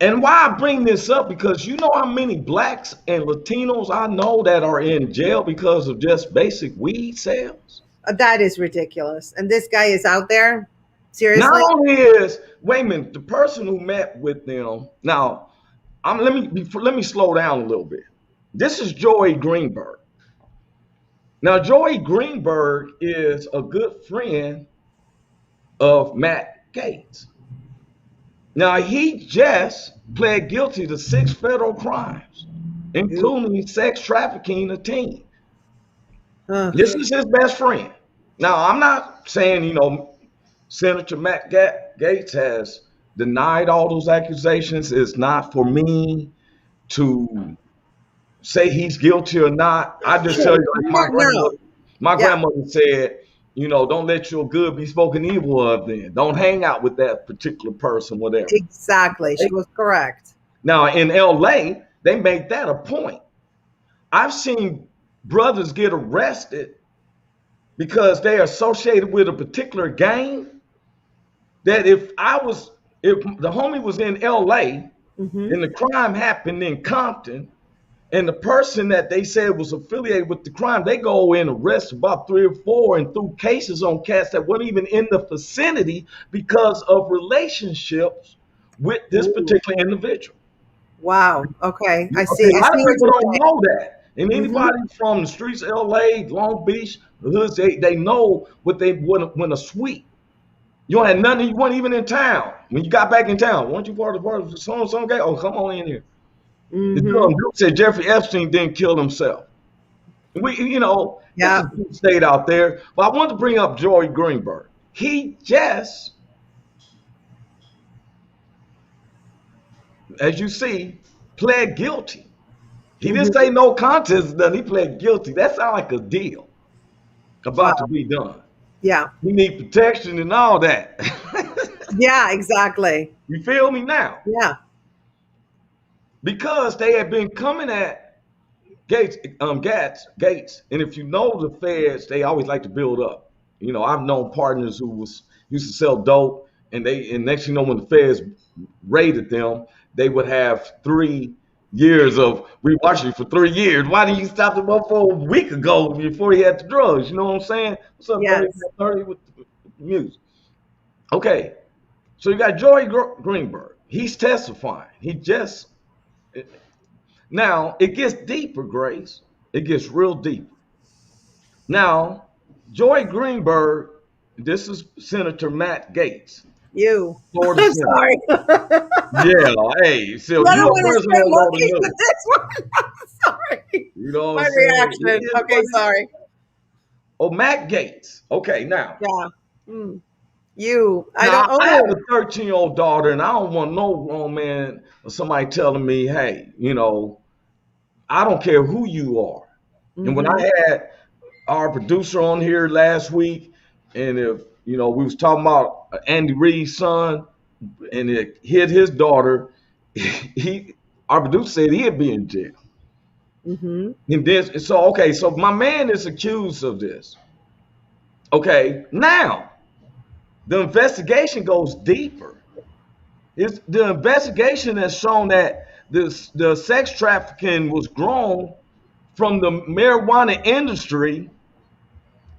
S2: And why I bring this up, because you know how many blacks and Latinos I know that are in jail because of just basic weed sales?
S3: That is ridiculous. And this guy is out there?
S2: Not
S3: Seriously?
S2: only is, wait a minute, the person who met with them, now, let me slow down a little bit. This is Joey Greenberg. Now, Joey Greenberg is a good friend of Matt Gaetz. Now, he just pled guilty to 6 federal crimes, including sex trafficking a teen.
S3: Ugh.
S2: This is his best friend. Now, I'm not saying, Senator Matt Gaetz has denied all those accusations. It's not for me to say he's guilty or not. I just tell
S3: Sure.
S2: you, like
S3: No.
S2: my
S3: Yeah.
S2: grandmother said, don't let your good be spoken evil of then. Don't hang out with that particular person, whatever.
S3: Exactly. She was correct.
S2: Now, in LA, they made that a point. I've seen brothers get arrested because they are associated with a particular gang. That if the homie was in LA
S3: Mm-hmm.
S2: and the crime happened in Compton, and the person that they said was affiliated with the crime, they go and arrest about 3 or 4 and threw cases on cats that weren't even in the vicinity because of relationships with this particular individual.
S3: Wow. Okay. I
S2: Okay,
S3: see.
S2: a
S3: I
S2: lot of
S3: see what
S2: people
S3: you're
S2: don't
S3: saying.
S2: know that. And
S3: Mm-hmm.
S2: anybody from the streets of LA, Long Beach, the hoods, they know what they when a sweep. You don't have nothing, you weren't even in town. When you got back in town, weren't you part of the party? Some guy, oh, come on in here. The
S3: Mm-hmm.
S2: dude said Jeffrey Epstein didn't kill himself. This
S3: Yeah.
S2: is a deep state out there. But I want to bring up Joey Greenberg. He just, as you see, pled guilty. He didn't
S3: Mm-hmm.
S2: say no contest, he pled guilty. That sounds like a deal about to
S3: Wow.
S2: be done.
S3: Yeah.
S2: We need protection and all that.
S3: Yeah. Exactly.
S2: You feel me now?
S3: Yeah.
S2: Because they had been coming at Gates, and if you know the feds, they always like to build up. I've known partners who used to sell dope, and next when the feds raided them, they would have 3 years of we watched you for 3 years. Why didn't you stop the motherfucker a week ago before he had the drugs? You know what I'm saying? What's up, 30,
S3: Yes.
S2: 30 with the music? Okay, so you got Joey Greenberg. He's testifying. He just now it gets deeper, Grace. It gets real deep. Now, Joey Greenberg, this is Senator Matt Gaetz,
S3: You.
S2: Florida
S3: I'm
S2: Senator.
S3: sorry.
S2: Yeah, hey, so
S3: The other
S2: you a
S3: one is
S2: person
S3: good
S2: that know the
S3: looking, but
S2: news.
S3: this one, I'm sorry.
S2: You know what
S3: My
S2: I'm saying? It
S3: reaction.
S2: is
S3: Okay,
S2: what it is.
S3: sorry.
S2: Oh, Matt Gaetz. Okay, now.
S3: Yeah. Mm. You. I
S2: Now
S3: don't.
S2: I have a
S3: Oh.
S2: 13-year-old daughter, and I don't want no grown man or somebody telling me, hey, I don't care who you are. And when
S3: Mm-hmm.
S2: I had our producer on here last week, and if we was talking about Andy Reid's son, and it hit his daughter, he our producer said he'd be in jail.
S3: Mm-hmm.
S2: And this, so okay, so my man is accused of this. Okay, now the investigation goes deeper. The investigation has shown that the sex trafficking was grown from the marijuana industry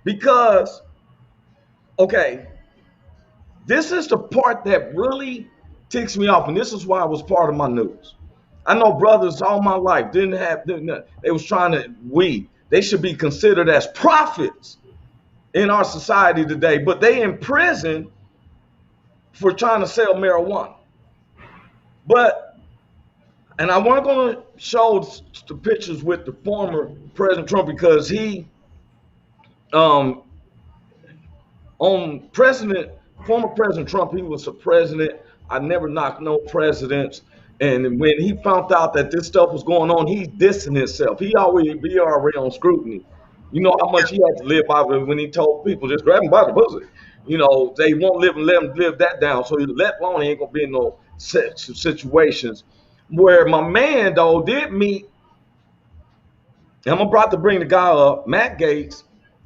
S2: because, okay, this is the part that really ticks me off, and this is why it was part of my news. I know brothers all my life they was trying to weed. They should be considered as prophets in our society today, but they in prison for trying to sell marijuana. But and I wasn't going to show the pictures with the former President Trump because he, um, on former President Trump, he was a president. I never knocked no presidents. And when he found out that this stuff was going on, he's dissing himself. He always be already on scrutiny. You know how much he had to live by when he told people just grab him by the pussy. They won't live and let him live that down. So let alone he ain't gonna be in no situations where my man though did meet. I'm about to bring the guy up, Matt Gaetz,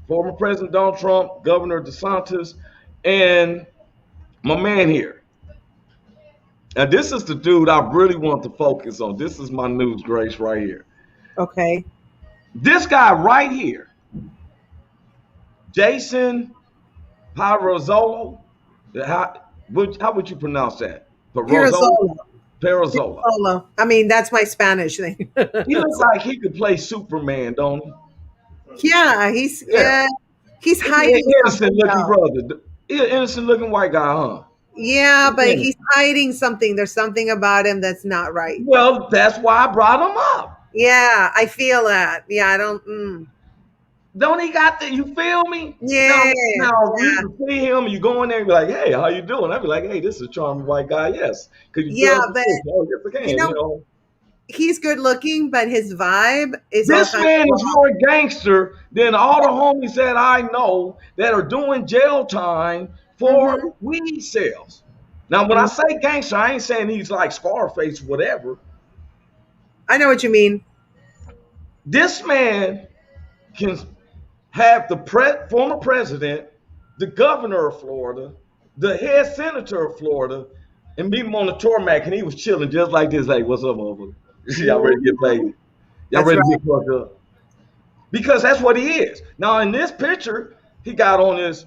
S2: former President Donald Trump, Governor DeSantis, and my man here. Now, this is the dude I really want to focus on. This is my news, Grace, right here.
S3: Okay.
S2: This guy right here, Jason Pirozzolo. How would you pronounce that?
S3: Pirozzolo.
S2: Pirozzolo.
S3: Pirozzolo. I mean, that's my Spanish thing.
S2: He looks like he could play Superman, don't he?
S3: Yeah,
S2: Yeah.
S3: he's
S2: He's
S3: hiding
S2: an innocent
S3: something
S2: looking
S3: though.
S2: brother. He's an innocent looking white guy, huh?
S3: Yeah, but
S2: Yeah.
S3: he's hiding something. There's something about him that's not right.
S2: Well, that's why I brought him up.
S3: Yeah, I feel that. Yeah, I don't.
S2: Don't he got that? You feel me?
S3: Yeah,
S2: Now you
S3: yeah,
S2: can see him and you go in there and be like, hey, how you doing? I'd be like, hey, this is a charming white guy. Yes. Could you
S3: yeah.
S2: tell us
S3: But
S2: this? Oh, yes, I
S3: you
S2: can.
S3: know, he's good looking, but his vibe is all
S2: This
S3: kinds
S2: man
S3: of
S2: is
S3: wrong.
S2: more gangster than all the homies that I know that are doing jail time for
S3: Mhm,
S2: weed sales. Now, when I
S3: mhm.
S2: say gangster, I ain't saying he's like Scarface, whatever.
S3: I know what you mean.
S2: This man can have the former president, the governor of Florida, the head senator of Florida, and meet him on the tarmac, and he was chilling just like this. Like, what's up, motherfucker? Y'all ready to get
S3: Mhm.
S2: paid? Y'all
S3: That's
S2: ready to
S3: right.
S2: get fucked up? Because that's what he is. Now, in this picture, he got on his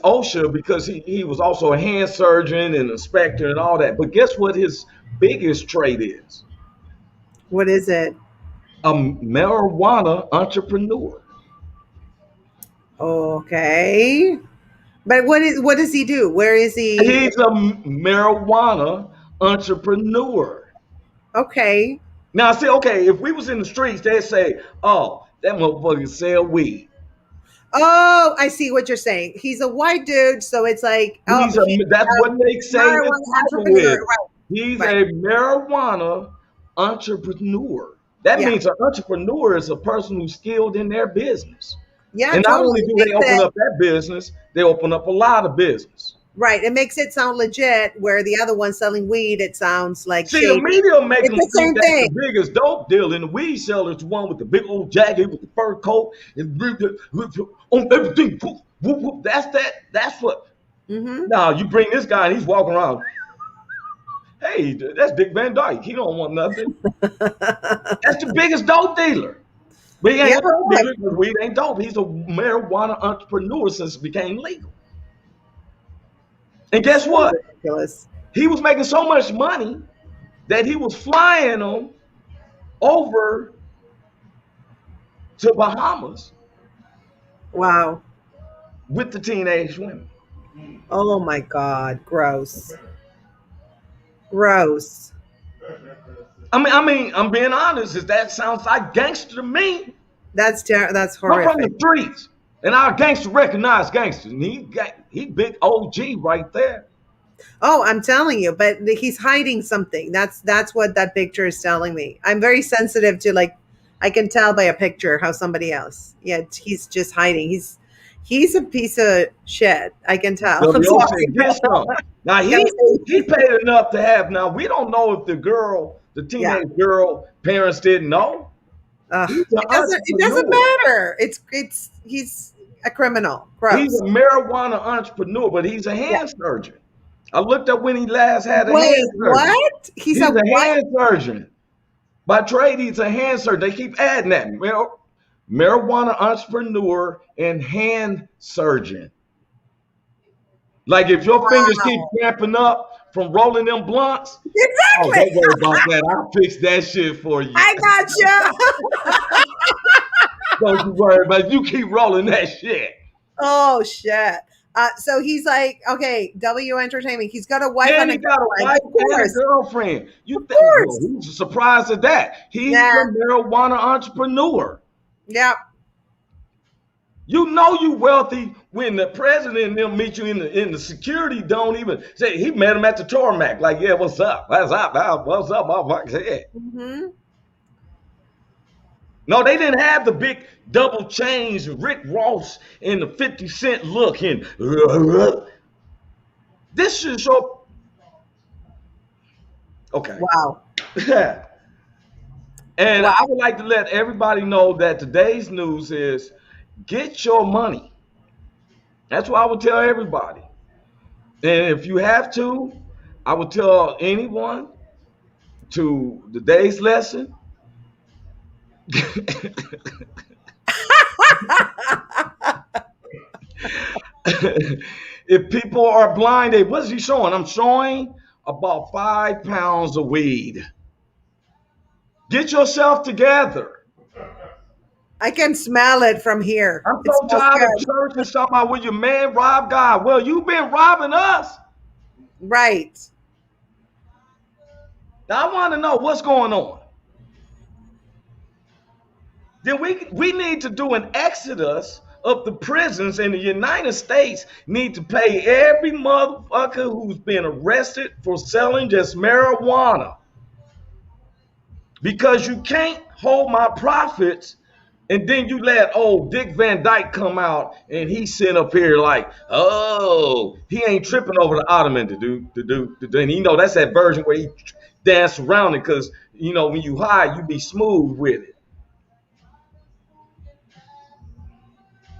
S2: OSHA because he was also a hand surgeon and inspector and all that. But guess what his biggest trait is?
S3: What is it?
S2: A marijuana entrepreneur.
S3: Okay. But what does he do? Where is he?
S2: He's a marijuana entrepreneur.
S3: Okay.
S2: Now, see, okay, if we was in the streets, they'd say, "Oh, that motherfucker sell weed."
S3: Oh, I see what you're saying. He's a white dude, so it's like, oh, he's
S2: That's what they
S3: a
S2: say the
S3: marijuana
S2: title
S3: entrepreneur.
S2: is.
S3: Right.
S2: He's
S3: Right.
S2: a marijuana entrepreneur. That
S3: Yeah.
S2: means an entrepreneur is a person who's skilled in their business.
S3: Yeah,
S2: And not
S3: totally.
S2: only
S3: It
S2: do they
S3: makes
S2: open
S3: it
S2: up that business, they open up a lot of business.
S3: right. It makes it sound legit. Where the other one selling weed, it sounds like
S2: See, the
S3: shady.
S2: media make
S3: It's
S2: them
S3: the
S2: think
S3: same
S2: that's the
S3: thing.
S2: biggest dope deal, and the weed seller is the one with the big old jacket with the fur coat and on everything. Whoop, whoop, whoop. That's what.
S3: Hmm.
S2: Now you bring this guy and he's walking around. Hey, that's Dick Van Dyke. He don't want nothing. That's the biggest dope dealer. But he ain't
S3: Yeah.
S2: a dope dealer because weed ain't dope. He's a marijuana entrepreneur since it became legal. And guess
S3: So
S2: what?
S3: ridiculous.
S2: He was making so much money that he was flying them over to Bahamas
S3: Wow.
S2: with the teenage women.
S3: Oh my God. Gross. Gross.
S2: I'm being honest. Is that sounds like gangster to me?
S3: That's
S2: I'm from
S3: horrific.
S2: the streets, and our gangster recognize gangsters, and he big OG right there.
S3: Oh, I'm telling you, but he's hiding something. That's what that picture is telling me. I'm very sensitive to, like, I can tell by a picture how somebody else. Yeah, he's just hiding. He's a piece of shit. I can tell.
S2: So
S3: I'm
S2: the old said,
S3: sorry.
S2: get some. Now
S3: Yeah,
S2: he paid enough to have. Now we don't know if the
S3: yeah.
S2: teenage girl, parents didn't know. He's an
S3: It doesn't
S2: entrepreneur.
S3: matter. It's he's a criminal.
S2: He's
S3: Gross.
S2: a marijuana entrepreneur, but he's a
S3: Yeah.
S2: hand surgeon. I looked up when he last had a hand
S3: Wait,
S2: surgery.
S3: what? He's
S2: He's
S3: a
S2: a
S3: what?
S2: hand surgeon. By trade, he's a hand surgeon. They keep adding that. Marijuana entrepreneur and hand surgeon. Like if your fingers keep
S3: Wow.
S2: cramping up from rolling them blunts, oh,
S3: Exactly.
S2: don't worry about that. I'll fix that shit for you.
S3: I gotcha.
S2: Don't you worry about it. You keep rolling that shit.
S3: Oh shit. So he's like, okay, W Entertainment. He's got a wife
S2: And
S3: and a
S2: he got a
S3: girlfriend.
S2: wife
S3: Of
S2: and a
S3: course.
S2: girlfriend. You
S3: Of
S2: think, well,
S3: course.
S2: who's surprised at that? He's
S3: Yeah.
S2: a marijuana entrepreneur.
S3: Yeah.
S2: You know you wealthy when the president and them meet you in the security don't even say he met him at the tarmac. Like, yeah, what's up? What's up? What's up, motherfucker? Yeah.
S3: Mm-hmm.
S2: No, they didn't have the big double chains, Rick Ross and the 50 Cent look and this should show. Okay.
S3: Wow.
S2: And
S3: Wow.
S2: I would like to let everybody know that today's news is get your money. That's what I would tell everybody. And if you have to, I would tell anyone to today's lesson. If people are blinded, what is he showing? I'm showing about 5 pounds of weed. Get yourself together.
S3: I can smell it from here.
S2: I'm
S3: It
S2: so
S3: smells
S2: tired of
S3: good.
S2: church and talking about will your man rob God. Well, you've been robbing us.
S3: Right.
S2: Now I want to know what's going on. Then we need to do an exodus of the prisons in the United States. Need to pay every motherfucker who's been arrested for selling just marijuana. Because you can't hold my profits and then you let old Dick Van Dyke come out and he sit up here like, oh, he ain't tripping over the ottoman to do. And you know that's that version where he dance around it because you know when you high, you be smooth with it.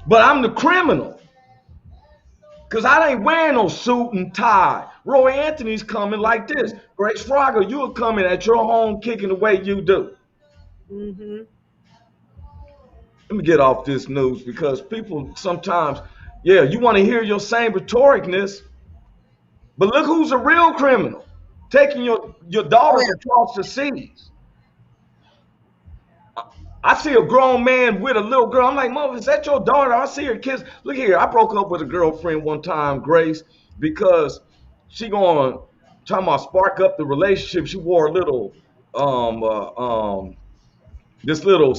S2: But I'm the criminal. Because I ain't wearing no suit and tie. Roy Anthony's coming like this. Grace Fraga, you're coming at your home kicking the way you do.
S3: Mm-hmm.
S2: Let me get off this news because people sometimes, yeah, you want to hear your same rhetoricness, but look who's a real criminal. Taking your daughters across the seas. I see a grown man with a little girl. I'm like, Mom, is that your daughter? I see her kids. Look here, I broke up with a girlfriend one time, Grace, because she talking about spark up the relationship. She wore a little this little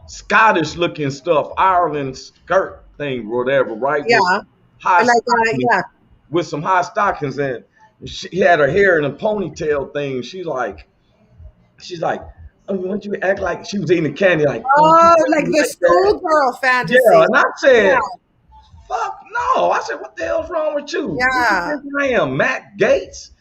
S2: Scottish looking stuff, Ireland skirt thing, whatever, right?
S3: Yeah.
S2: With high
S3: Like
S2: stockings,
S3: yeah.
S2: with some high stockings, and she had her hair in a ponytail thing. She's like, oh, won't you act like she was eating candy? Like,
S3: Oh, like the schoolgirl fantasy.
S2: yeah. And I said,
S3: Yeah.
S2: fuck no. I said, what the hell's wrong with you?
S3: Yeah.
S2: What do you think I am, Matt Gates?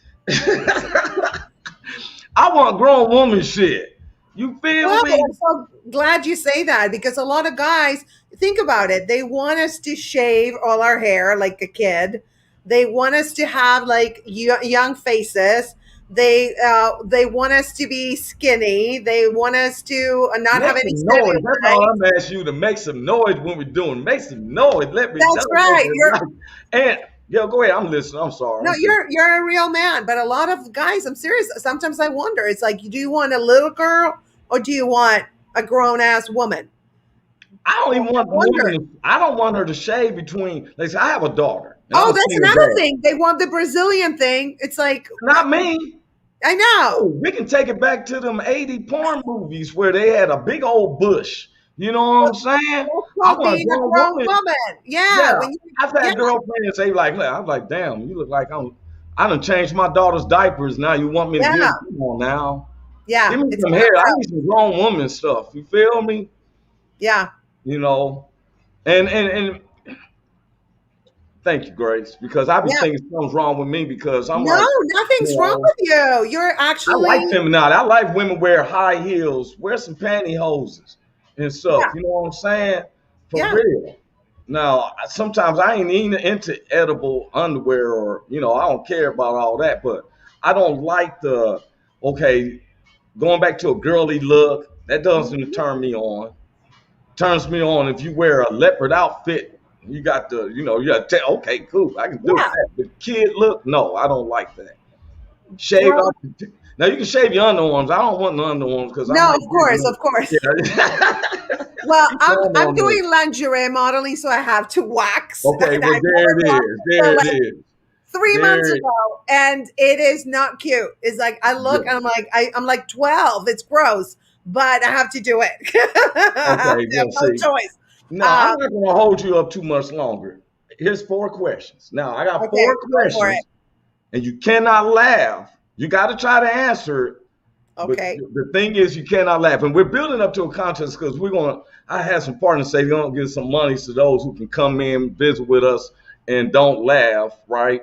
S2: I want grown woman shit. You feel
S3: Well,
S2: me?
S3: I'm so glad you say that because a lot of guys think about it. They want us to shave all our hair like a kid. They want us to have like young faces. They want us to be skinny. They want us to not
S2: Make
S3: have any
S2: some noise. That's all
S3: cellulite.
S2: I'm asking you to make some noise when we're doing. Make some noise. Let me
S3: That's
S2: know.
S3: right.
S2: And Yeah, go ahead. I'm listening. I'm sorry.
S3: No, you're a real man, but a lot of guys, I'm serious. Sometimes I wonder. It's like, do you want a little girl or do you want a grown ass woman?
S2: I don't
S3: I
S2: even want the
S3: wonder.
S2: woman. I don't want her to shave between. Like, say, I have a daughter, and I'm
S3: Oh,
S2: a
S3: that's
S2: single
S3: another
S2: dad.
S3: thing. They want the Brazilian thing. It's like,
S2: Not me.
S3: I know.
S2: Oh, we can take it back to them 80 porn movies where they had a big old bush. You know what I'm saying?
S3: That's
S2: I
S3: called
S2: want a
S3: being a
S2: grown
S3: grown
S2: woman.
S3: woman.
S2: Yeah,
S3: Yeah. When you,
S2: I've
S3: yeah,
S2: had girlfriends say like, look, I'm like, damn, you look like I done changed my daughter's diapers. Now you want me to
S3: yeah,
S2: come on now.
S3: yeah.
S2: Give me
S3: It's
S2: some
S3: not
S2: hair. I
S3: gross.
S2: need some grown woman stuff. You feel me?
S3: Yeah.
S2: You know. And thank you, Grace, because I be
S3: Yeah.
S2: thinking something's wrong with me because I'm
S3: No,
S2: like,
S3: nothing's
S2: you
S3: wrong
S2: know,
S3: with you. You're
S2: I like
S3: actually,
S2: femininity. I like women wear high heels, wear some pantyhoses and stuff.
S3: yeah,
S2: You know what I'm saying? For
S3: yeah.
S2: real. Now, sometimes I ain't even into edible underwear or, I don't care about all that, but I don't like okay, going back to a girly look, that doesn't
S3: Mhm.
S2: turn me on. Turns me on if you wear a leopard outfit. You got you got to tell, okay, cool, I can do
S3: Yeah.
S2: that. The kid look, no, I don't like that. Shave
S3: Well,
S2: off. Now you can shave your underarms. I don't want the underarms because I
S3: no,
S2: might
S3: of
S2: get
S3: course,
S2: them.
S3: of course.
S2: Yeah.
S3: Well,
S2: Keep your
S3: I'm
S2: underarm there.
S3: doing lingerie modeling, so I have to wax,
S2: Okay,
S3: and
S2: well
S3: I
S2: there
S3: never
S2: it
S3: waxed
S2: is.
S3: until
S2: There it
S3: like
S2: is.
S3: 3 months
S2: There.
S3: ago, and it is not cute. It's like I look
S2: Yeah.
S3: and I'm like I'm like 12. It's gross, but I have to do it. I
S2: Okay.
S3: have
S2: Well,
S3: no
S2: see.
S3: choice.
S2: No, I'm
S3: Um,
S2: not going to hold you up too much longer. Here's 4 questions. Now I got
S3: okay,
S2: four
S3: go for it.
S2: questions, and you cannot laugh. You got to try to answer it. But
S3: Okay.
S2: the thing is, you cannot laugh. And we're building up to a contest because I had some partners say, we're going to give some money to those who can come in, visit with us, and don't laugh, right?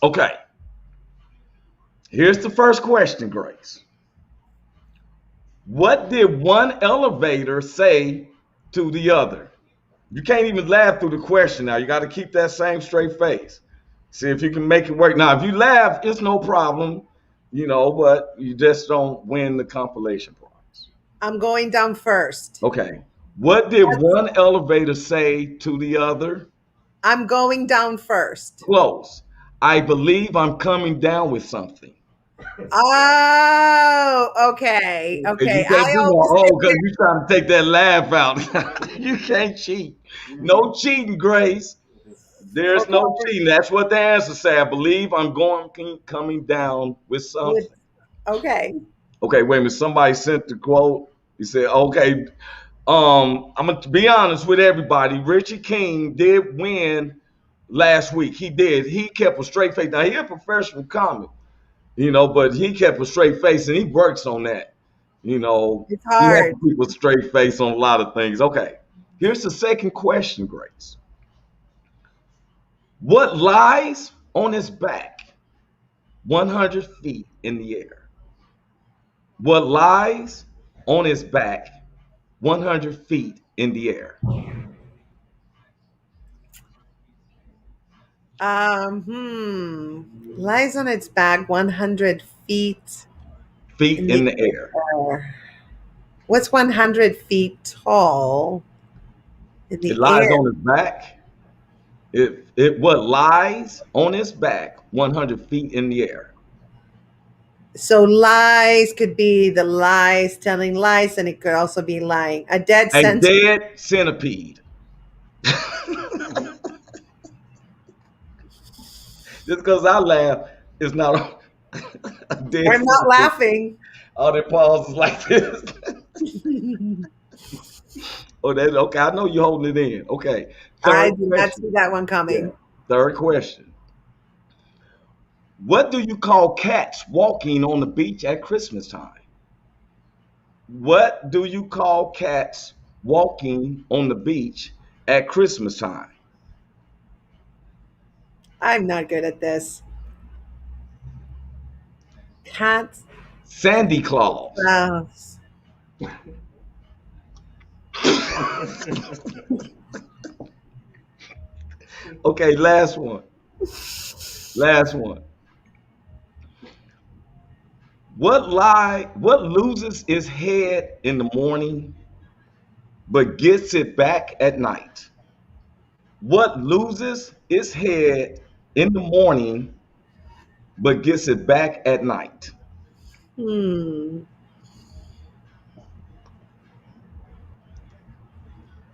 S2: Okay. Here's the first question, Grace. What did one elevator say to the other? You can't even laugh through the question now. You got to keep that same straight face. See if you can make it work. Now, if you laugh, it's no problem, but you just don't win the compilation prize.
S3: I'm going down first.
S2: Okay. What did one elevator say to the other?
S3: I'm going down first.
S2: Close. I believe I'm coming down with something.
S3: Oh, okay.
S2: And you
S3: Okay.
S2: can't
S3: I
S2: do no
S3: always get
S2: because you're trying to take that laugh out. You can't cheat. No cheating, Grace. There's
S3: okay
S2: no cheating. That's what the answer say. I believe I'm coming down with
S3: with
S2: something.
S3: okay.
S2: Okay, wait a minute. Somebody sent the quote. He said, okay, I'm gonna be honest with everybody. Richie King did win last week. He did. He kept a straight face. Now he's a professional comic, but he kept a straight face and he works on that.
S3: It's
S2: He has
S3: hard.
S2: to keep a straight face on a lot of things. Okay. Here's the second question, Grace. What lies on his back 100 feet in the air? What lies on his back 100 feet in the air?
S3: Lies on its back 100 feet
S2: Feet
S3: in
S2: in
S3: the
S2: the air.
S3: air. What's 100 feet tall in
S2: It
S3: the
S2: lies
S3: air?
S2: on his back. It what lies on his back 100 feet in the air.
S3: So lies could be the lies, telling lies, and it could also be lying. A dead
S2: A
S3: sentence.
S2: dead centipede. Just because I laugh, it's not a dead
S3: I'm not
S2: centipede.
S3: laughing.
S2: All their pauses like this. Oh, that's okay. I know you're holding it in. Okay.
S3: I
S2: Third
S3: did not
S2: question.
S3: see that one
S2: Yeah.
S3: coming.
S2: Third question. What do you call cats walking on the beach at Christmas time? What do you call cats walking on the beach at Christmas time?
S3: I'm not good at this. Cats.
S2: Sandy Claus.
S3: Mouse.
S2: Okay, last one. Last one. What loses its head in the morning but gets it back at night? What loses its head in the morning but gets it back at night?
S3: Hmm.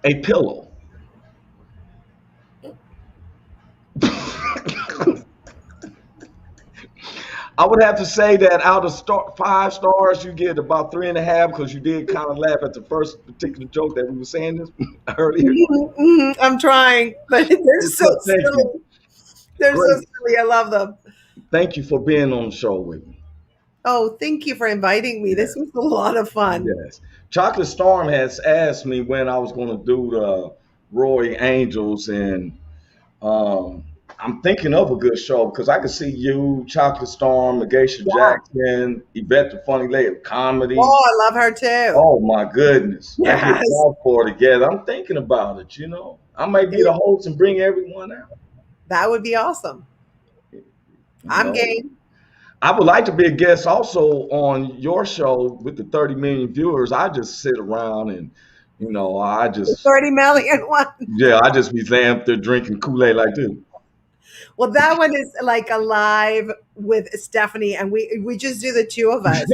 S2: A pillow. I would have to say that out of 5 stars, you get about 3.5 because you did kind of laugh at the first particular joke that we were saying this earlier.
S3: Mhm, mhm. I'm trying, but they're so
S2: Thank you.
S3: silly. They're so
S2: Great.
S3: silly. I love them.
S2: Thank you for being on the show with me.
S3: Oh, thank you for inviting me. This
S2: Yes.
S3: was a lot of fun.
S2: Yes. Chocolate Storm has asked me when I was going to do the Roy Angels, and um, I'm thinking of a good show because I could see you, Chocolate Storm, Megasha
S3: Yeah.
S2: Jackson, Yvette the Funny Lady of Comedy.
S3: Oh, I love her too.
S2: Oh my goodness. I get
S3: Yes.
S2: y'all four together. I'm thinking about it, you know. I might be the host and bring everyone out,
S3: That would be awesome.
S2: you
S3: I'm
S2: know.
S3: game.
S2: I would like to be a guest also on your show with the 30 million viewers. I just sit around and, I
S3: The
S2: just,
S3: 30 million one.
S2: yeah, I just be laying up there drinking Kool-Aid like this.
S3: Well, that one is like a live with Stephanie, and we just do the two of us.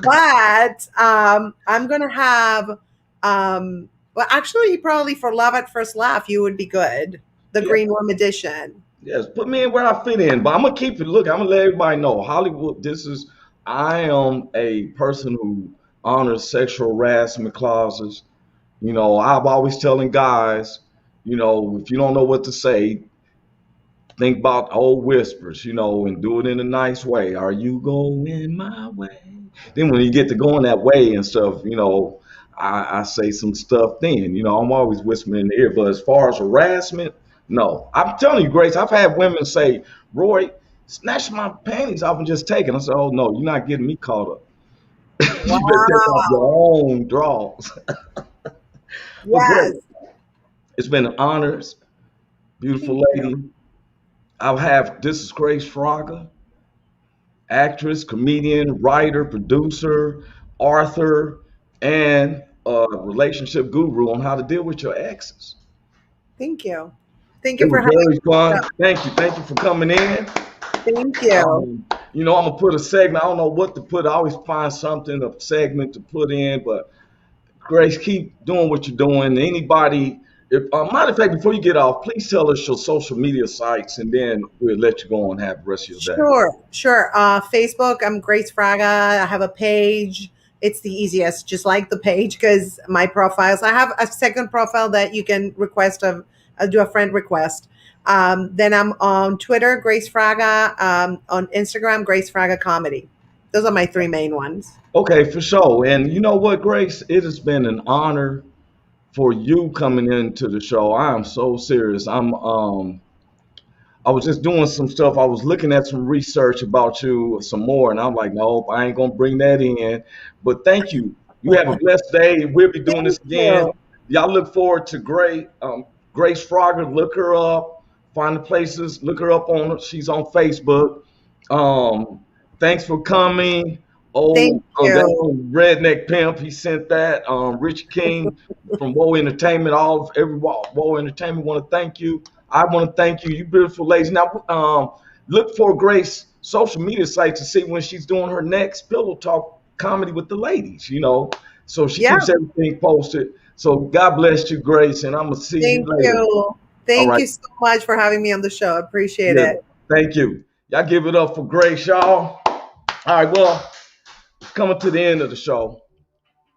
S3: But I'm gonna have well, actually, probably for Love at First Laugh, you would be good. The
S2: Yeah,
S3: Green Room edition.
S2: yes, put me in where I fit in. But I'm gonna keep it. Look, I'm gonna let everybody know Hollywood. I am a person who honors sexual harassment clauses. I'm always telling guys, if you don't know what to say, think about old whispers, and do it in a nice way. Are you going my way? Then when you get to going that way and stuff, I say some stuff then. I'm always whispering in the ear. But as far as harassment, no. I'm telling you, Grace, I've had women say, Roy, snatch my panties off and just take it. I said, oh, no, you're not getting me caught up. You better take off your
S3: Wow.
S2: own drawers. But
S3: Yes.
S2: great. It's been an honor, beautiful
S3: Thank you.
S2: lady. This is Grace Fraga, actress, comedian, writer, producer, author, and a relationship guru on how to deal with your exes.
S3: Thank you. Thank
S2: It
S3: you for
S2: was
S3: having
S2: very
S3: me.
S2: fun. Thank you. Thank you for coming in.
S3: Thank you.
S2: I'm gonna put a segment. I don't know what to put. I always find something, a segment to put in, but Grace, keep doing what you're doing. Anybody, if matter of fact, before you get off, please tell us your social media sites, and then we'll let you go and have the rest of your day.
S3: Sure, sure. Facebook, I'm Grace Fraga. I have a page. It's the easiest, just like the page, because my profiles. I have a second profile that you can request do a friend request. Then I'm on Twitter, Grace Fraga. On Instagram, Grace Fraga Comedy. Those are my three main ones.
S2: Okay, for sure. And you know what, Grace? It has been an honor for you coming into the show. I am so serious. I was just doing some stuff. I was looking at some research about you some more, and I'm like, nope, I ain't gonna bring that in. But thank you. You have a blessed day. We'll be doing this
S3: Thank
S2: again.
S3: you.
S2: Y'all look forward to Grace Frogger. Look her up. Find the places. Look her up on. She's on Facebook. Um, Thanks for coming.
S3: Thank
S2: That
S3: you.
S2: old redneck pimp. He sent that. Richie King from Woe Entertainment. Every Woe Entertainment want to thank you. I want to thank you, you beautiful ladies. Now, look for Grace social media site to see when she's doing her next pillow talk comedy with the ladies. So she
S3: Yeah.
S2: keeps everything posted. So God bless you, Grace, and I'm gonna see you
S3: Thank
S2: later.
S3: you.
S2: All
S3: Thank
S2: right.
S3: you so much for having me on the show. I appreciate
S2: Yeah.
S3: it.
S2: Thank you. Y'all give it up for Grace, y'all. All right. Well, coming to the end of the show,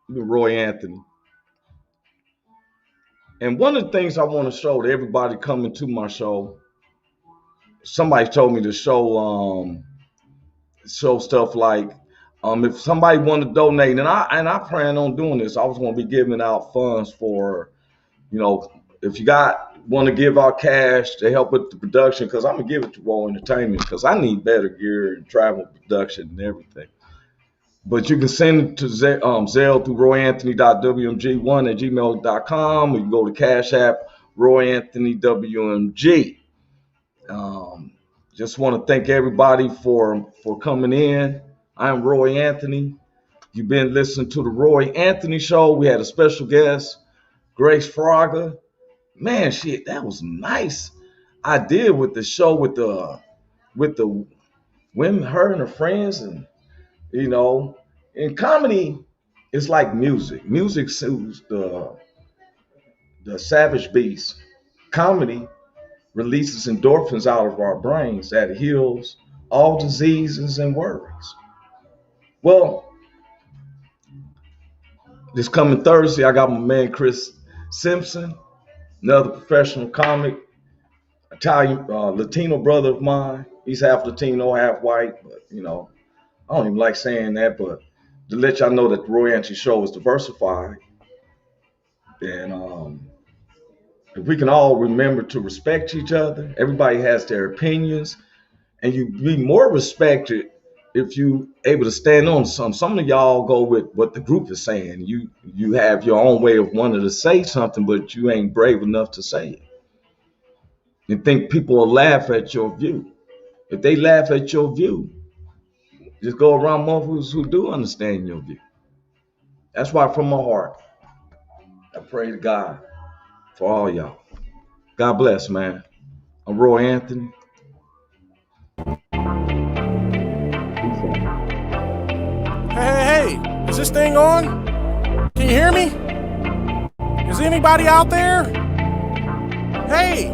S2: with Roy Anthony. And one of the things I want to show to everybody coming to my show, somebody told me to show stuff like if somebody want to donate, and I plan on doing this. I was going to be giving out funds for, if you want to give out cash to help with the production, because I'm gonna give it to Raw Entertainment because I need better gear and travel production and everything. But you can send it to Zelle through royanthony.wmg1@gmail.com. Or you can go to Cash App, Roy Anthony WMG. Um, just want to thank everybody for coming in. I'm Roy Anthony. You've been listening to the Roy Anthony Show. We had a special guest, Grace Fraga. man, shit, that was nice. I did with the show with the women, her and her friends, and you know, in comedy, it's like music. Music soothes the savage beast. Comedy releases endorphins out of our brains that heals all diseases and worries. Well, this coming Thursday, I got my man Chris Simpson, another professional comic, Italian Latino brother of mine. He's half Latino, half white, but you know, I don't even like saying that, but to let y'all know that the Roy Anthony Show is diversified, and if we can all remember to respect each other, everybody has their opinions, and you be more respected if you able to stand on some. Some of y'all go with what the group is saying. You have your own way of wanting to say something, but you ain't brave enough to say it. You think people will laugh at your view. If they laugh at your view, just go around motherfuckers who do understand your view. That's why from my heart, I pray to God for all y'all. God bless, man. I'm Roy Anthony.
S1: Hey, is this thing on? Can you hear me? Is anybody out there? Hey,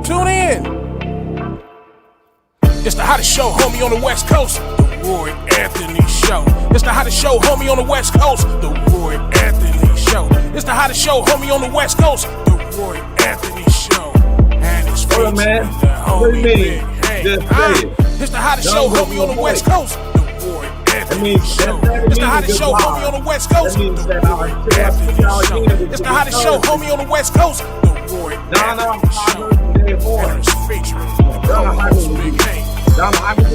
S1: tune in. It's the hottest show, homie, on the West Coast. The Roy Anthony Show. It's the hottest show, homie, on the West Coast. The Roy Anthony Show. It's the hottest show, homie, on the West Coast. The Roy Anthony Show. And it's featuring the homie Big Hank. It's the hottest show, homie, on the West Coast. The Roy Anthony Show. It's the hottest show, homie, on the West Coast. The Roy Anthony Show. It's the hottest show, homie, on the West Coast. The Roy Anthony Show. And it's featuring the homie Big Hank.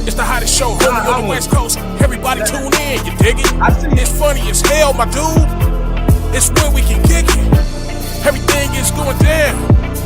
S1: It's the hottest show, homie, on the West Coast. Everybody tune in, you dig it? It's funny as hell, my dude. It's where we can kick it. Everything is going down.